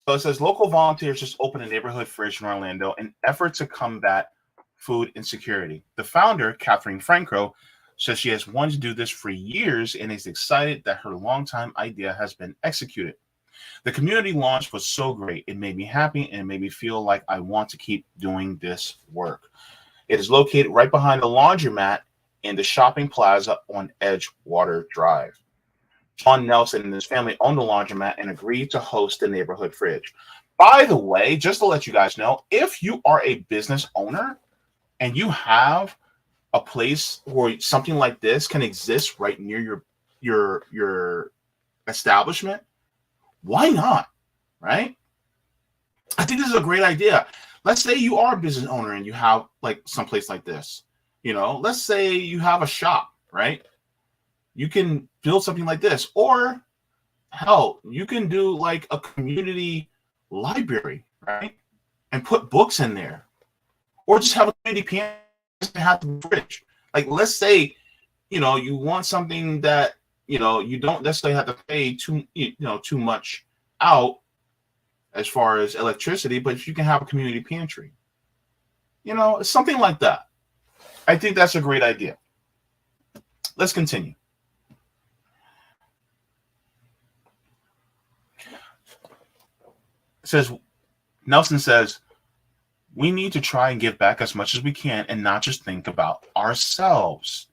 So it says local volunteers just opened a neighborhood fridge in Orlando in effort to combat food insecurity. The founder, Catherine Franco, says she has wanted to do this for years and is excited that her longtime idea has been executed. The community launch was so great. It made me happy and it made me feel like I want to keep doing this work. It is located right behind the laundromat in the shopping plaza on Edgewater Drive. John Nelson and his family own the laundromat and agreed to host the neighborhood fridge. By the way, just to let you guys know, if you are a business owner and you have a place where something like this can exist right near your establishment, why not? Right? I think this is a great idea. Let's say you are a business owner and you have like someplace like this. You know, let's say you have a shop, right? You can build something like this, or hell, you can do like a community library, right? And put books in there, or just have a community piano and have the fridge. Like, let's say, you know, you want something that you don't necessarily have to pay too much out as far as electricity, but if you can have a community pantry, something like that. I think that's a great idea. Let's continue. Nelson says, we need to try and give back as much as we can and not just think about ourselves.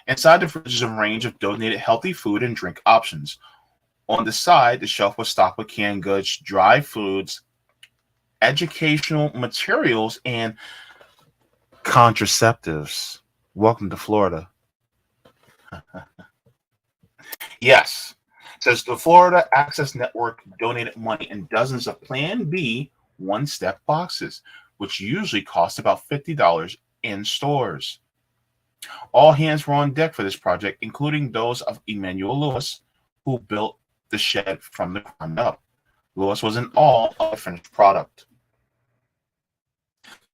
Inside the fridge is a range of donated healthy food and drink options. On the side, the shelf was stocked with canned goods, dry foods, educational materials, and contraceptives. Welcome to Florida. Yes. It says the Florida Access Network donated money in dozens of Plan B one-step boxes, which usually cost about $50 in stores. All hands were on deck for this project, including those of Emmanuel Lewis, who built the shed from the ground up. Lewis was in awe of the finished product.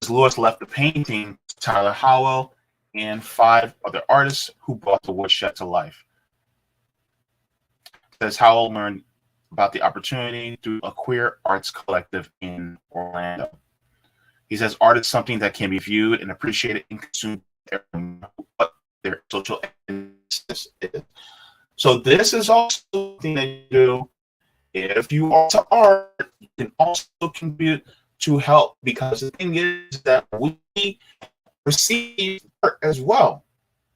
Lewis left the painting to Tyler Howell and 5 other artists who brought the woodshed to life. Says Howell learned about the opportunity through a queer arts collective in Orlando. He says art is something that can be viewed and appreciated and consumed what their social emphasis is. So this is also something that you do. If you are to art, you can also contribute to help, because the thing is that we receive art as well,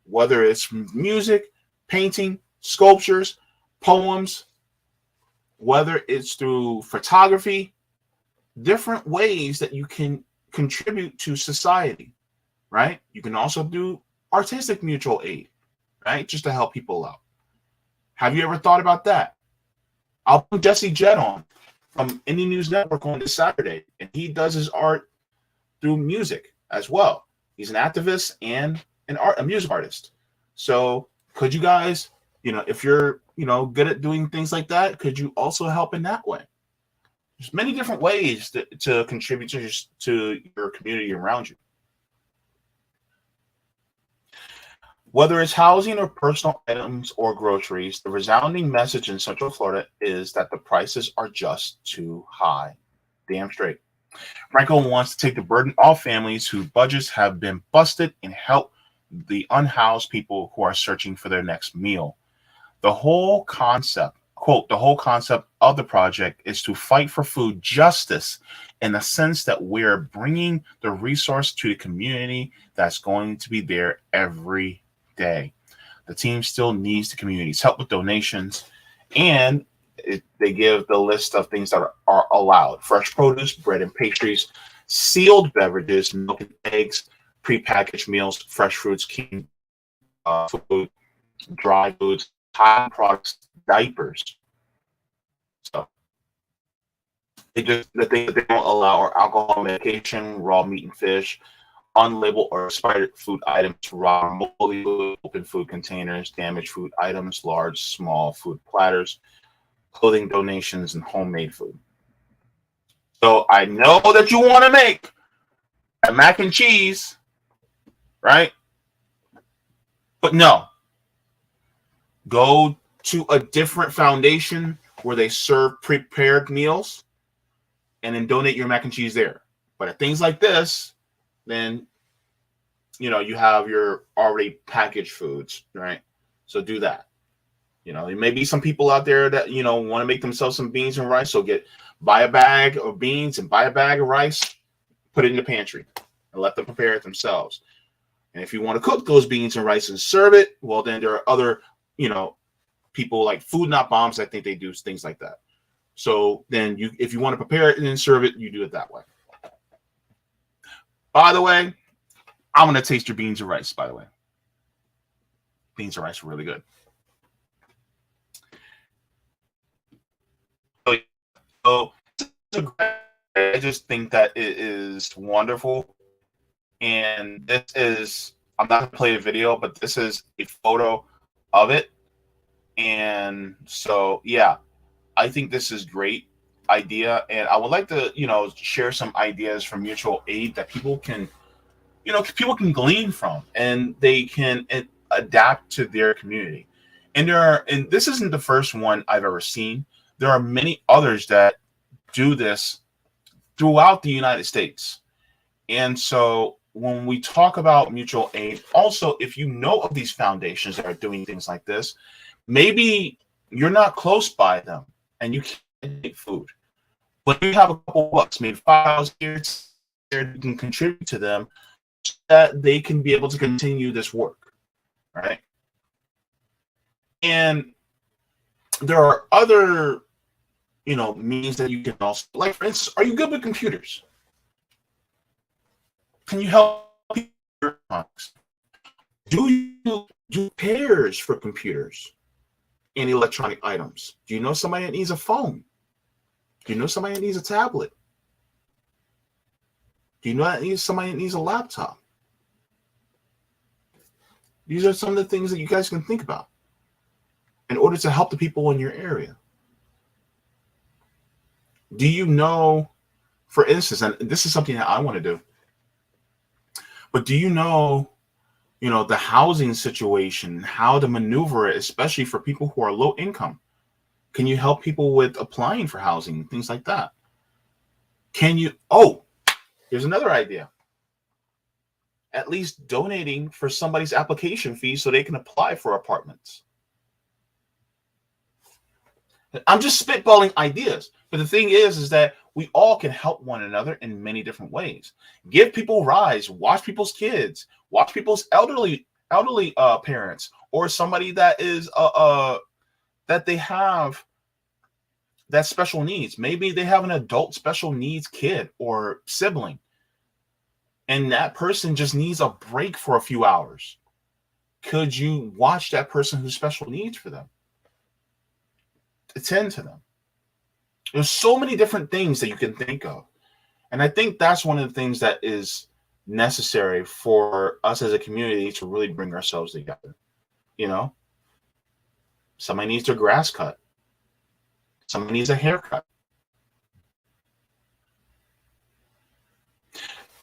whether it's music, painting, sculptures, poems, whether it's through photography, different ways that you can contribute to society, right? You can also do artistic mutual aid, right? Just to help people out. Have you ever thought about that? I'll put Jesse Jett on from Indie News Network on this Saturday, and he does his art through music as well. He's an activist and a music artist. So could you guys, if you're, good at doing things like that, could you also help in that way? There's many different ways to contribute to your community around you. Whether it's housing or personal items or groceries, the resounding message in Central Florida is that the prices are just too high. Damn straight. Franco wants to take the burden off families whose budgets have been busted and help the unhoused people who are searching for their next meal. The whole concept, quote, the whole concept of the project is to fight for food justice in the sense that we're bringing the resource to the community that's going to be there every day. The team still needs the community's help with donations, and they give the list of things that are allowed: fresh produce, bread and pastries, sealed beverages, milk and eggs, prepackaged meals, fresh fruits, canned food, dry foods, cotton products, diapers. So they don't allow are alcohol, medication, raw meat and fish, unlabeled or expired food items, raw, moldy food, open food containers, damaged food items, large, small food platters, clothing donations, and homemade food. So I know that you want to make a mac and cheese, right? But no. Go to a different foundation where they serve prepared meals and then donate your mac and cheese there. But at things like this, then, you have your already packaged foods, right? So do that. There may be some people out there that, want to make themselves some beans and rice. So buy a bag of beans and buy a bag of rice, put it in the pantry and let them prepare it themselves. And if you want to cook those beans and rice and serve it, well, then there are other, people like Food Not Bombs. I think they do things like that. So then if you want to prepare it and then serve it, you do it that way. By the way, I'm going to taste your beans and rice, by the way. Beans and rice are really good. So I just think that it is wonderful. And this is, I'm not going to play a video, but this is a photo of it. And so, yeah, I think this is great idea. And I would like to, share some ideas from mutual aid that people can glean from, and they can adapt to their community. And this isn't the first one I've ever seen. There are many others that do this throughout the United States. And so when we talk about mutual aid, also, if you know of these foundations that are doing things like this, maybe you're not close by them and you can't make food, but you have a couple bucks, maybe $5 here, you can contribute to them so that they can be able to continue this work, right? And there are other, means that you can also, like, for instance, are you good with computers? Can you help people? Do you do pairs for computers and electronic items? Do you know somebody that needs a phone? Do you know somebody that needs a tablet? Do you know somebody that needs a laptop? These are some of the things that you guys can think about in order to help the people in your area. Do you know, for instance, and this is something that I want to do, But do you know, the housing situation, how to maneuver it, especially for people who are low income? Can you help people with applying for housing, things like that? Can you? Oh, here's another idea. At least donating for somebody's application fee so they can apply for apartments. I'm just spitballing ideas. But the thing is that we all can help one another in many different ways. Give people rides, watch people's kids, watch people's elderly parents, or somebody that is that they have that special needs. Maybe they have an adult special needs kid or sibling, and that person just needs a break for a few hours. Could you watch that person who's special needs for them? Attend to them. There's so many different things that you can think of. And I think that's one of the things that is necessary for us as a community to really bring ourselves together. You know, somebody needs their grass cut, somebody needs a haircut.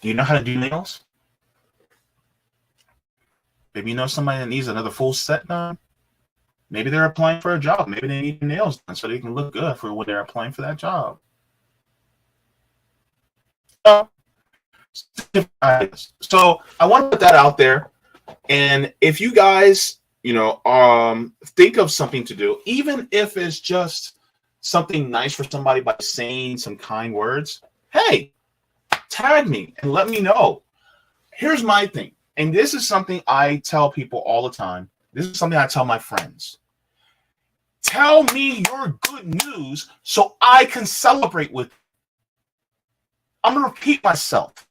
Do you know how to do nails? Maybe you know somebody that needs another full set done. Maybe they're applying for a job. Maybe they need nails done so they can look good for when they're applying for that job. So so I want to put that out there. And if you guys, think of something to do, even if it's just something nice for somebody by saying some kind words, hey, tag me and let me know. Here's my thing. And this is something I tell people all the time. This is something I tell my friends. Tell me your good news so I can celebrate with you. I'm going to repeat myself.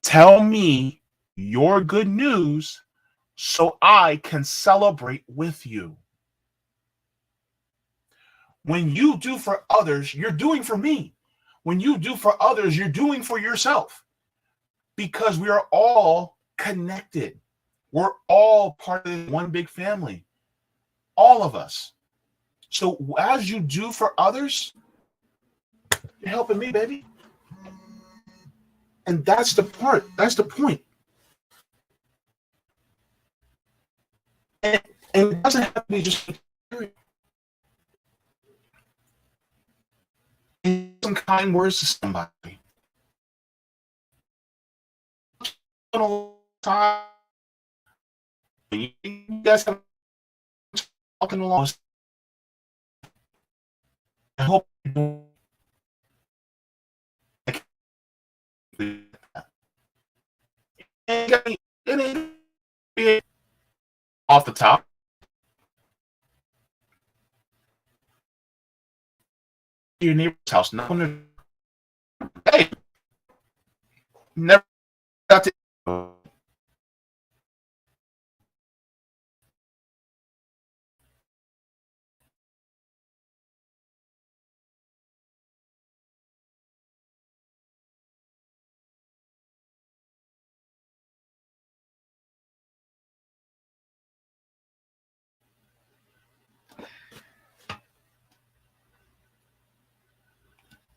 Tell me your good news so I can celebrate with you. When you do for others, you're doing for me. When you do for others, you're doing for yourself. Because we are all connected. We're all part of one big family. All of us. So as you do for others, you're helping me, baby. And that's the part. That's the point. And it doesn't have to be just some kind words to somebody. Time you guys have talking along. I hope off the top. Your neighbor's house. No one. Hey, never got to.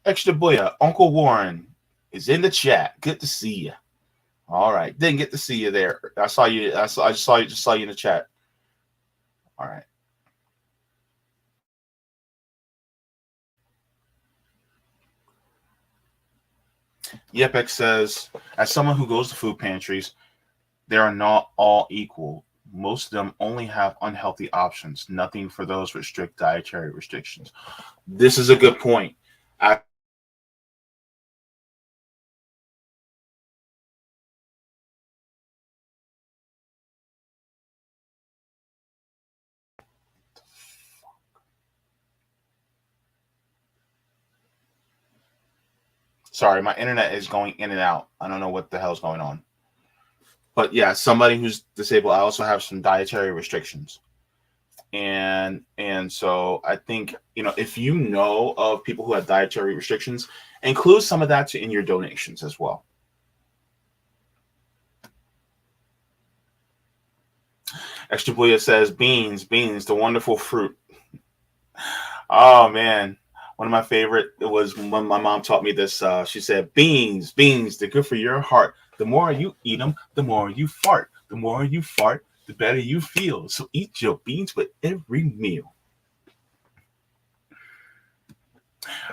Extra Booyah, Uncle Warren is in the chat. Good to see you. All right, didn't get to see you there. I saw you. I just saw you in the chat. All right. Yepek says, as someone who goes to food pantries, they are not all equal. Most of them only have unhealthy options. Nothing for those with strict dietary restrictions. This is a good point. Sorry, my internet is going in and out. I don't know what the hell's going on. But yeah, somebody who's disabled, I also have some dietary restrictions. And so I think, if you know of people who have dietary restrictions, include some of that in your donations as well. Extra Booyah says, beans, the wonderful fruit. Oh, man. One of my favorite, it was when my mom taught me this. She said, beans, they're good for your heart. The more you eat them, the more you fart. The more you fart, the better you feel. So eat your beans with every meal.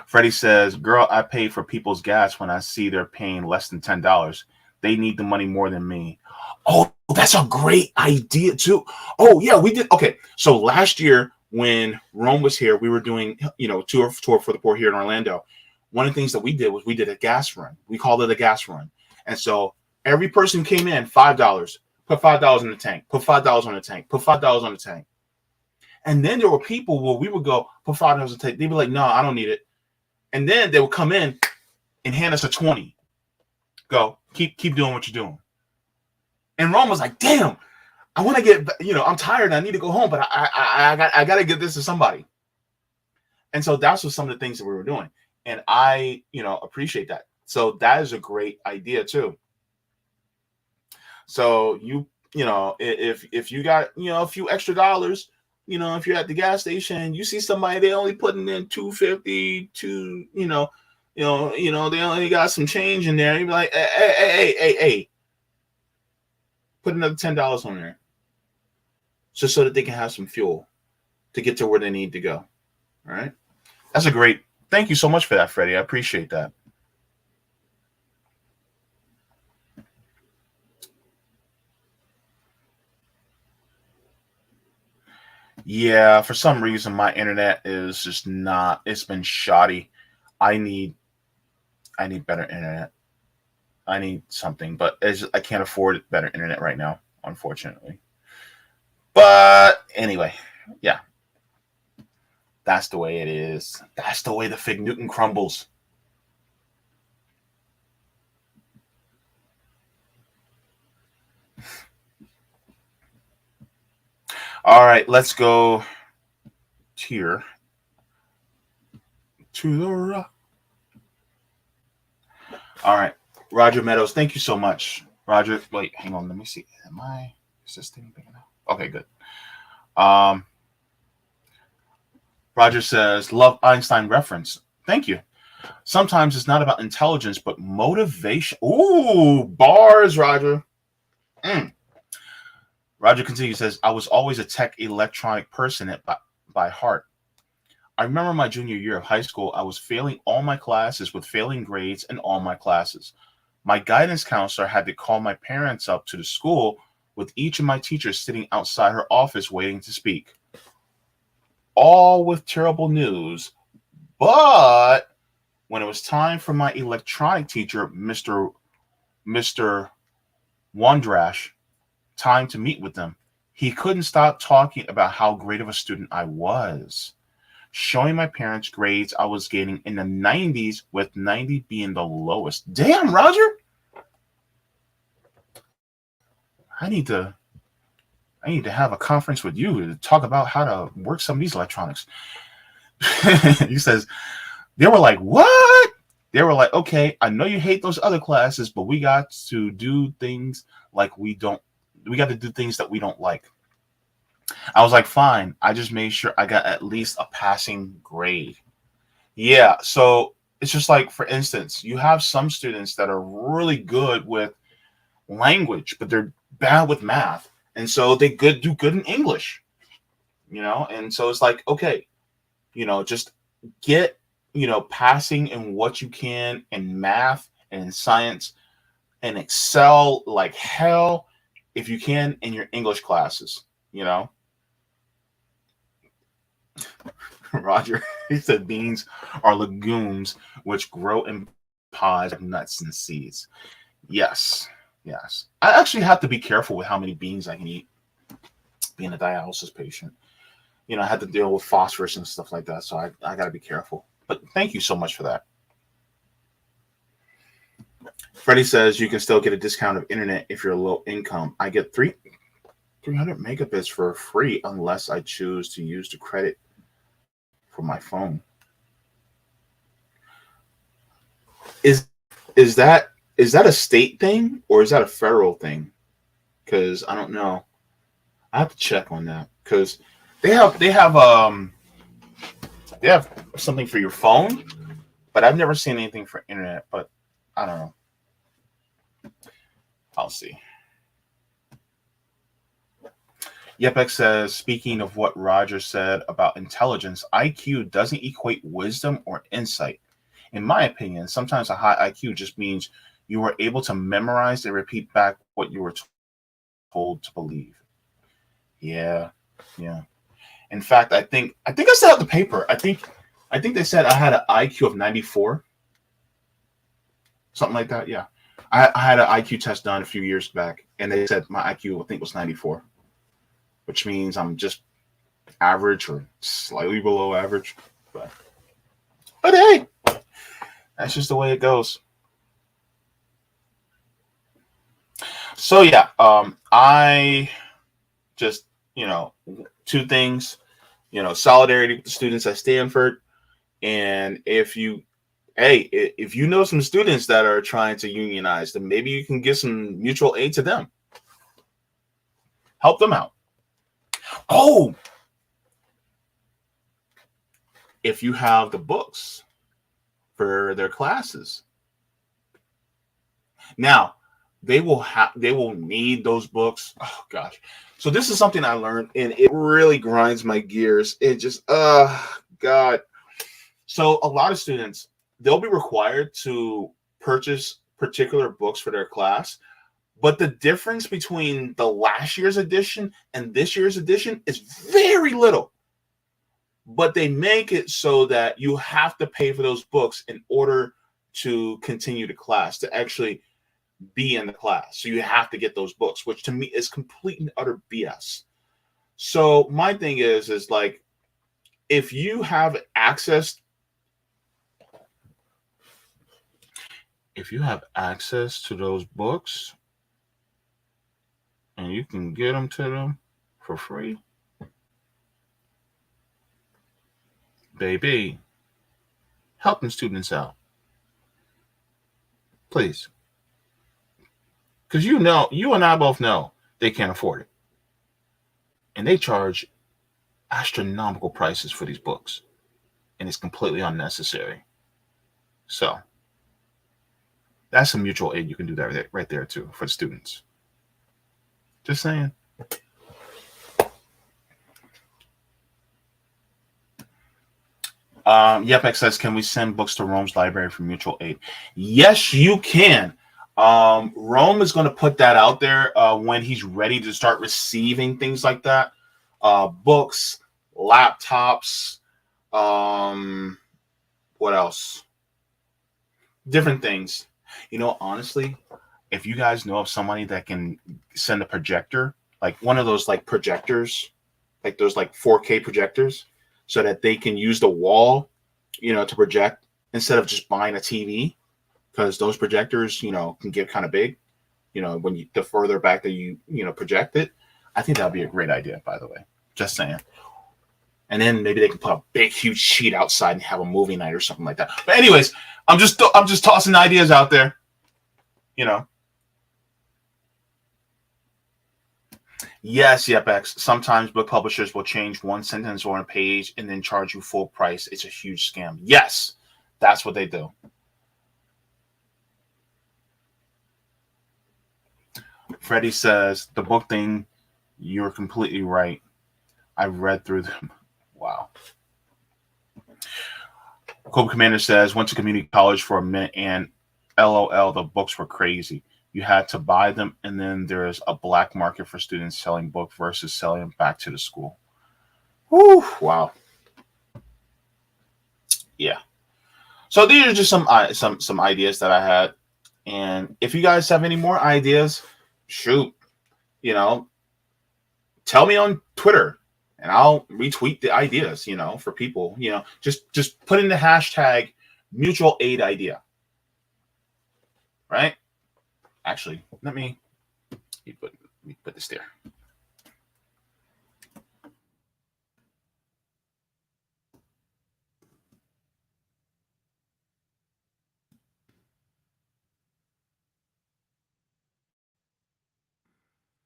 Freddie says, girl, I pay for people's gas when I see they're paying less than $10. They need the money more than me. Oh, that's a great idea too. Oh, yeah, we did. Okay. So last year when Rome was here, we were doing, tour for the poor here in Orlando. One of the things that we did was we did a gas run. We called it a gas run. And so every person who came in, $5, put $5 in the tank, put $5 on the tank, put $5 on the tank. And then there were people where we would go, put $5 on the tank. They'd be like, no, I don't need it. And then they would come in and hand us a 20. Go, keep doing what you're doing. And Rome was like, damn, I want to get, I'm tired. I need to go home, but I got to give this to somebody. And so that's what some of the things that we were doing. And I, appreciate that. So that is a great idea too. So if you got, a few extra dollars, if you're at the gas station, you see somebody, they only putting in $2.50 to, they only got some change in there. You'd be like, hey, put another $10 on there, just so that they can have some fuel to get to where they need to go. All right, that's a great. Thank you so much for that, Freddie. I appreciate that. Yeah, for some reason my internet is just not. It's been shoddy. I need better internet. I need something, but I can't afford better internet right now, unfortunately. But anyway, yeah, that's the way it is. That's the way the Fig Newton crumbles. All right, let's go here to the rock. All right, Roger Meadows, thank you so much. Roger, wait, hang on, let me see. Is this thing big enough? Okay, good. Roger says, love Einstein reference. Thank you. Sometimes it's not about intelligence, but motivation. Ooh, bars, Roger. Roger continues, says, I was always a tech electronic person by heart. I remember my junior year of high school, I was failing all my classes with failing grades in all my classes. My guidance counselor had to call my parents up to the school with each of my teachers sitting outside her office waiting to speak. All with terrible news. But when it was time for my electronic teacher, Mr. Wandrash, time to meet with them, he couldn't stop talking about how great of a student I was, showing my parents grades I was getting in the 90s, with 90 being the lowest. Damn, Roger! I need to have a conference with you to talk about how to work some of these electronics. He says, they were like, what? They were like, okay, I know you hate those other classes, but we got to do things like we got to do things that we don't like. I was like, fine. I just made sure I got at least a passing grade. Yeah. So it's just like, for instance, you have some students that are really good with language, but they're bad with math. And so they do good in English, and so it's like, okay, just get, passing in what you can in math and in science, and excel like hell if you can in your English classes, Roger, he said beans are legumes which grow in pods like nuts and seeds. Yes. I actually have to be careful with how many beans I can eat, being a dialysis patient. I had to deal with phosphorus and stuff like that, so I got to be careful. But thank you so much for that. Freddie says you can still get a discount of internet if you're low income. I get 300 megabits for free unless I choose to use the credit for my phone. Is that a state thing or is that a federal thing? Because I don't know. I have to check on that because they have something for your phone, but I've never seen anything for internet. But I don't know. I'll see. Yepek says, speaking of what Roger said about intelligence, IQ doesn't equate wisdom or insight. In my opinion, sometimes a high IQ just means you were able to memorize and repeat back what you were told to believe. Yeah, yeah. In fact, I still have the paper. I think they said I had an IQ of 94, something like that. Yeah, I had an IQ test done a few years back, and they said my IQ I think was 94, which means I'm just average or slightly below average. But hey, that's just the way it goes. So yeah, I just two things, solidarity with the students at Stanford, and if you know some students that are trying to unionize, then maybe you can give some mutual aid to them, help them out. Oh, if you have the books for their classes, now they will need those books. Oh gosh. So this is something I learned and it really grinds my gears. It just God. So a lot of students, they'll be required to purchase particular books for their class, but the difference between the last year's edition and this year's edition is very little. But they make it so that you have to pay for those books in order to continue the class, to actually be in the class. So you have to get those books, which to me is complete and utter BS. So my thing is like, if you have access to those books and you can get them to them for free, baby, helping students out, please. Because you and I both know they can't afford it. And they charge astronomical prices for these books. And it's completely unnecessary. So that's some mutual aid you can do that right there too for the students. Just saying. Yepek says, can we send books to Rome's library for mutual aid? Yes, you can. Rome is going to put that out there when he's ready to start receiving things like that. Books, laptops, what else? Different things. Honestly, if you guys know of somebody that can send a projector, like one of those like projectors, like those like 4K projectors, so that they can use the wall, to project instead of just buying a TV, because those projectors, can get kind of big, when the further back that you project it. I think that would be a great idea, by the way. Just saying. And then maybe they can put a big, huge sheet outside and have a movie night or something like that. But anyways, I'm just tossing ideas out there, Yes, Yepex. Sometimes book publishers will change one sentence or a page and then charge you full price. It's a huge scam. Yes, that's what they do. Freddie says, the book thing, you're completely right. I've read through them. Wow. Cobra Commander says, went to community college for a minute and LOL, the books were crazy. You had to buy them, and then there's a black market for students selling books versus selling them back to the school. Whew, wow. Yeah. So these are just some ideas that I had. And if you guys have any more ideas, shoot, tell me on Twitter and I'll retweet the ideas, for people, just put in the hashtag mutual aid idea. Right? Actually, let me put this there.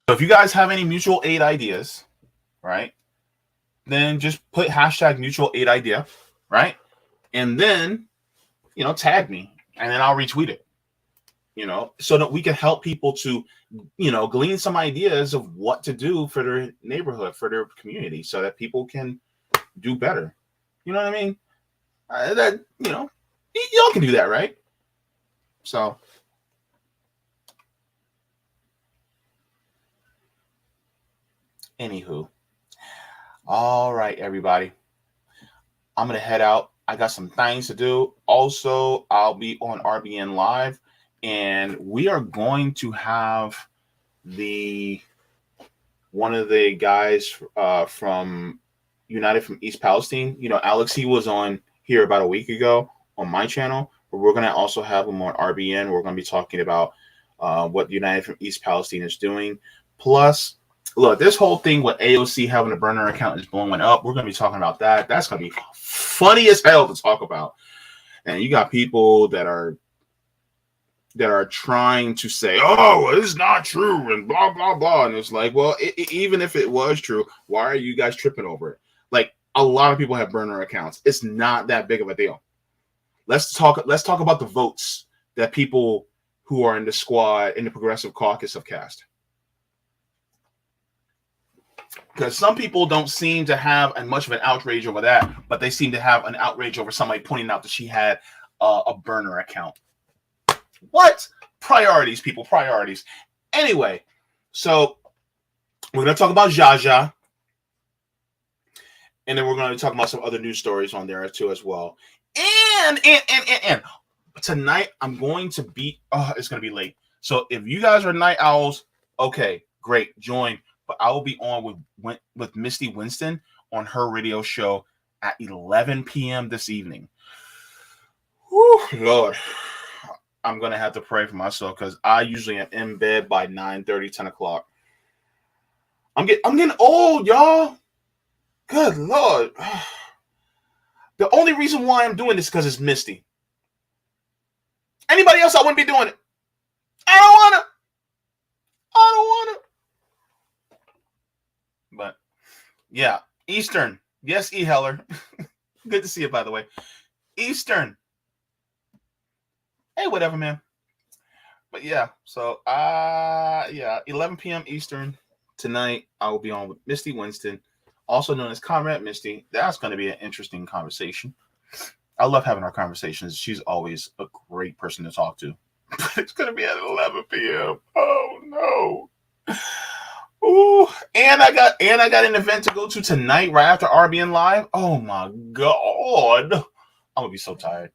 So if you guys have any mutual aid ideas, right, then just put hashtag mutual aid idea, right? And then, tag me and then I'll retweet it. so that we can help people to, glean some ideas of what to do for their neighborhood, for their community, so that people can do better. You know what I mean? Y'all can do that, right? So, anywho, all right, everybody. I'm gonna head out. I got some things to do. Also, I'll be on RBN Live, and we are going to have one of the guys from United from East Palestine. Alex, he was on here about a week ago on my channel, but we're gonna also have him on RBN. We're gonna be talking about what United from East Palestine is doing. Plus, look, this whole thing with AOC having a burner account is blowing up. We're going to be talking about that. That's going to be funny as hell to talk about. And you got people that are trying to say, "Oh, it's not true," and blah blah blah. And it's like, well, even if it was true, why are you guys tripping over it? Like, a lot of people have burner accounts. It's not that big of a deal. Let's talk about the votes that people who are in the squad in the Progressive Caucus have cast. Because some people don't seem to have much of an outrage over that, but they seem to have an outrage over somebody pointing out that she had a burner account. What? Priorities, people, priorities. Anyway, so we're going to talk about Jaja, and then we're going to talk about some other news stories on there too as well. And tonight I'm going to be, it's going to be late. So if you guys are night owls, okay, great, join. But I will be on with Misty Winston on her radio show at 11 p.m. this evening. Whew, Lord, I'm going to have to pray for myself because I usually am in bed by 9:30, 10 o'clock. I'm getting old, y'all. Good Lord. The only reason why I'm doing this is because it's Misty. Anybody else, I wouldn't be doing it. I don't want to. But yeah, Eastern. Yes, E. Heller. Good to see you, by the way. Eastern. Hey, whatever, man. But yeah, so 11 p.m. Eastern tonight. I will be on with Misty Winston, also known as Comrade Misty. That's going to be an interesting conversation. I love having our conversations. She's always a great person to talk to. It's going to be at 11 p.m. Oh no. Ooh, and I got an event to go to tonight right after RBN Live. Oh my God. I'm gonna be so tired.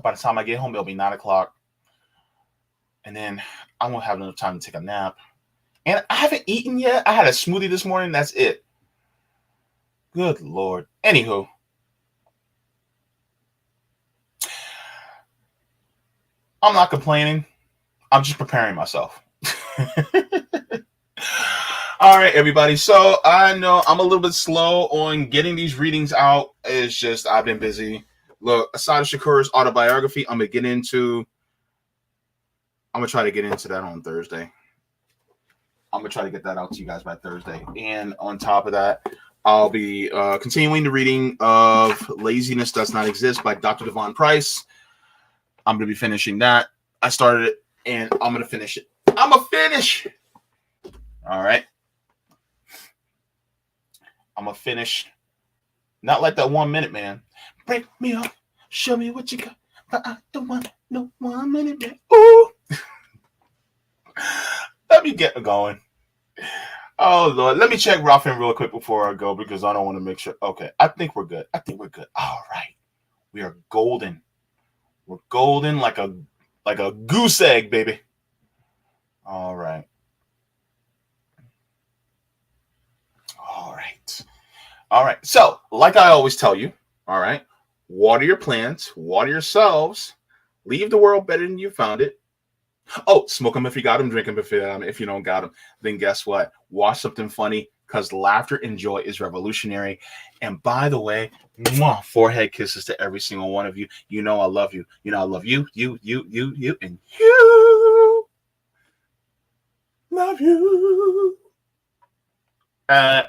By the time I get home, it'll be 9 o'clock. And then I won't have enough time to take a nap. And I haven't eaten yet. I had a smoothie this morning. That's it. Good Lord. Anywho. I'm not complaining. I'm just preparing myself. All right, everybody. So I know I'm a little bit slow on getting these readings out. It's just I've been busy. Look, Asada Shakur's autobiography, I'm going to try to get into that on Thursday. I'm going to try to get that out to you guys by Thursday. And on top of that, I'll be continuing the reading of Laziness Does Not Exist by Dr. Devon Price. I'm going to be finishing that. I started it, and I'm going to finish it. I'm going to finish. All right. I'm going to finish. Not like that 1 minute, man. Break me off. Show me what you got. But I don't want no 1 minute, man. Ooh. Let me get going. Oh, Lord. Let me check Ruffin real quick before I go because I don't want to make sure. Okay. I think we're good. All right. We are golden. We're golden like a goose egg, baby. All right. All right. So, like I always tell you, all right, water your plants, water yourselves, leave the world better than you found it. Oh, smoke them if you got them, drink them if you don't got them. Then guess what? Watch something funny because laughter and joy is revolutionary. And by the way, mwah, forehead kisses to every single one of you. You know I love you. You know I love you, and you. Love you. Bye.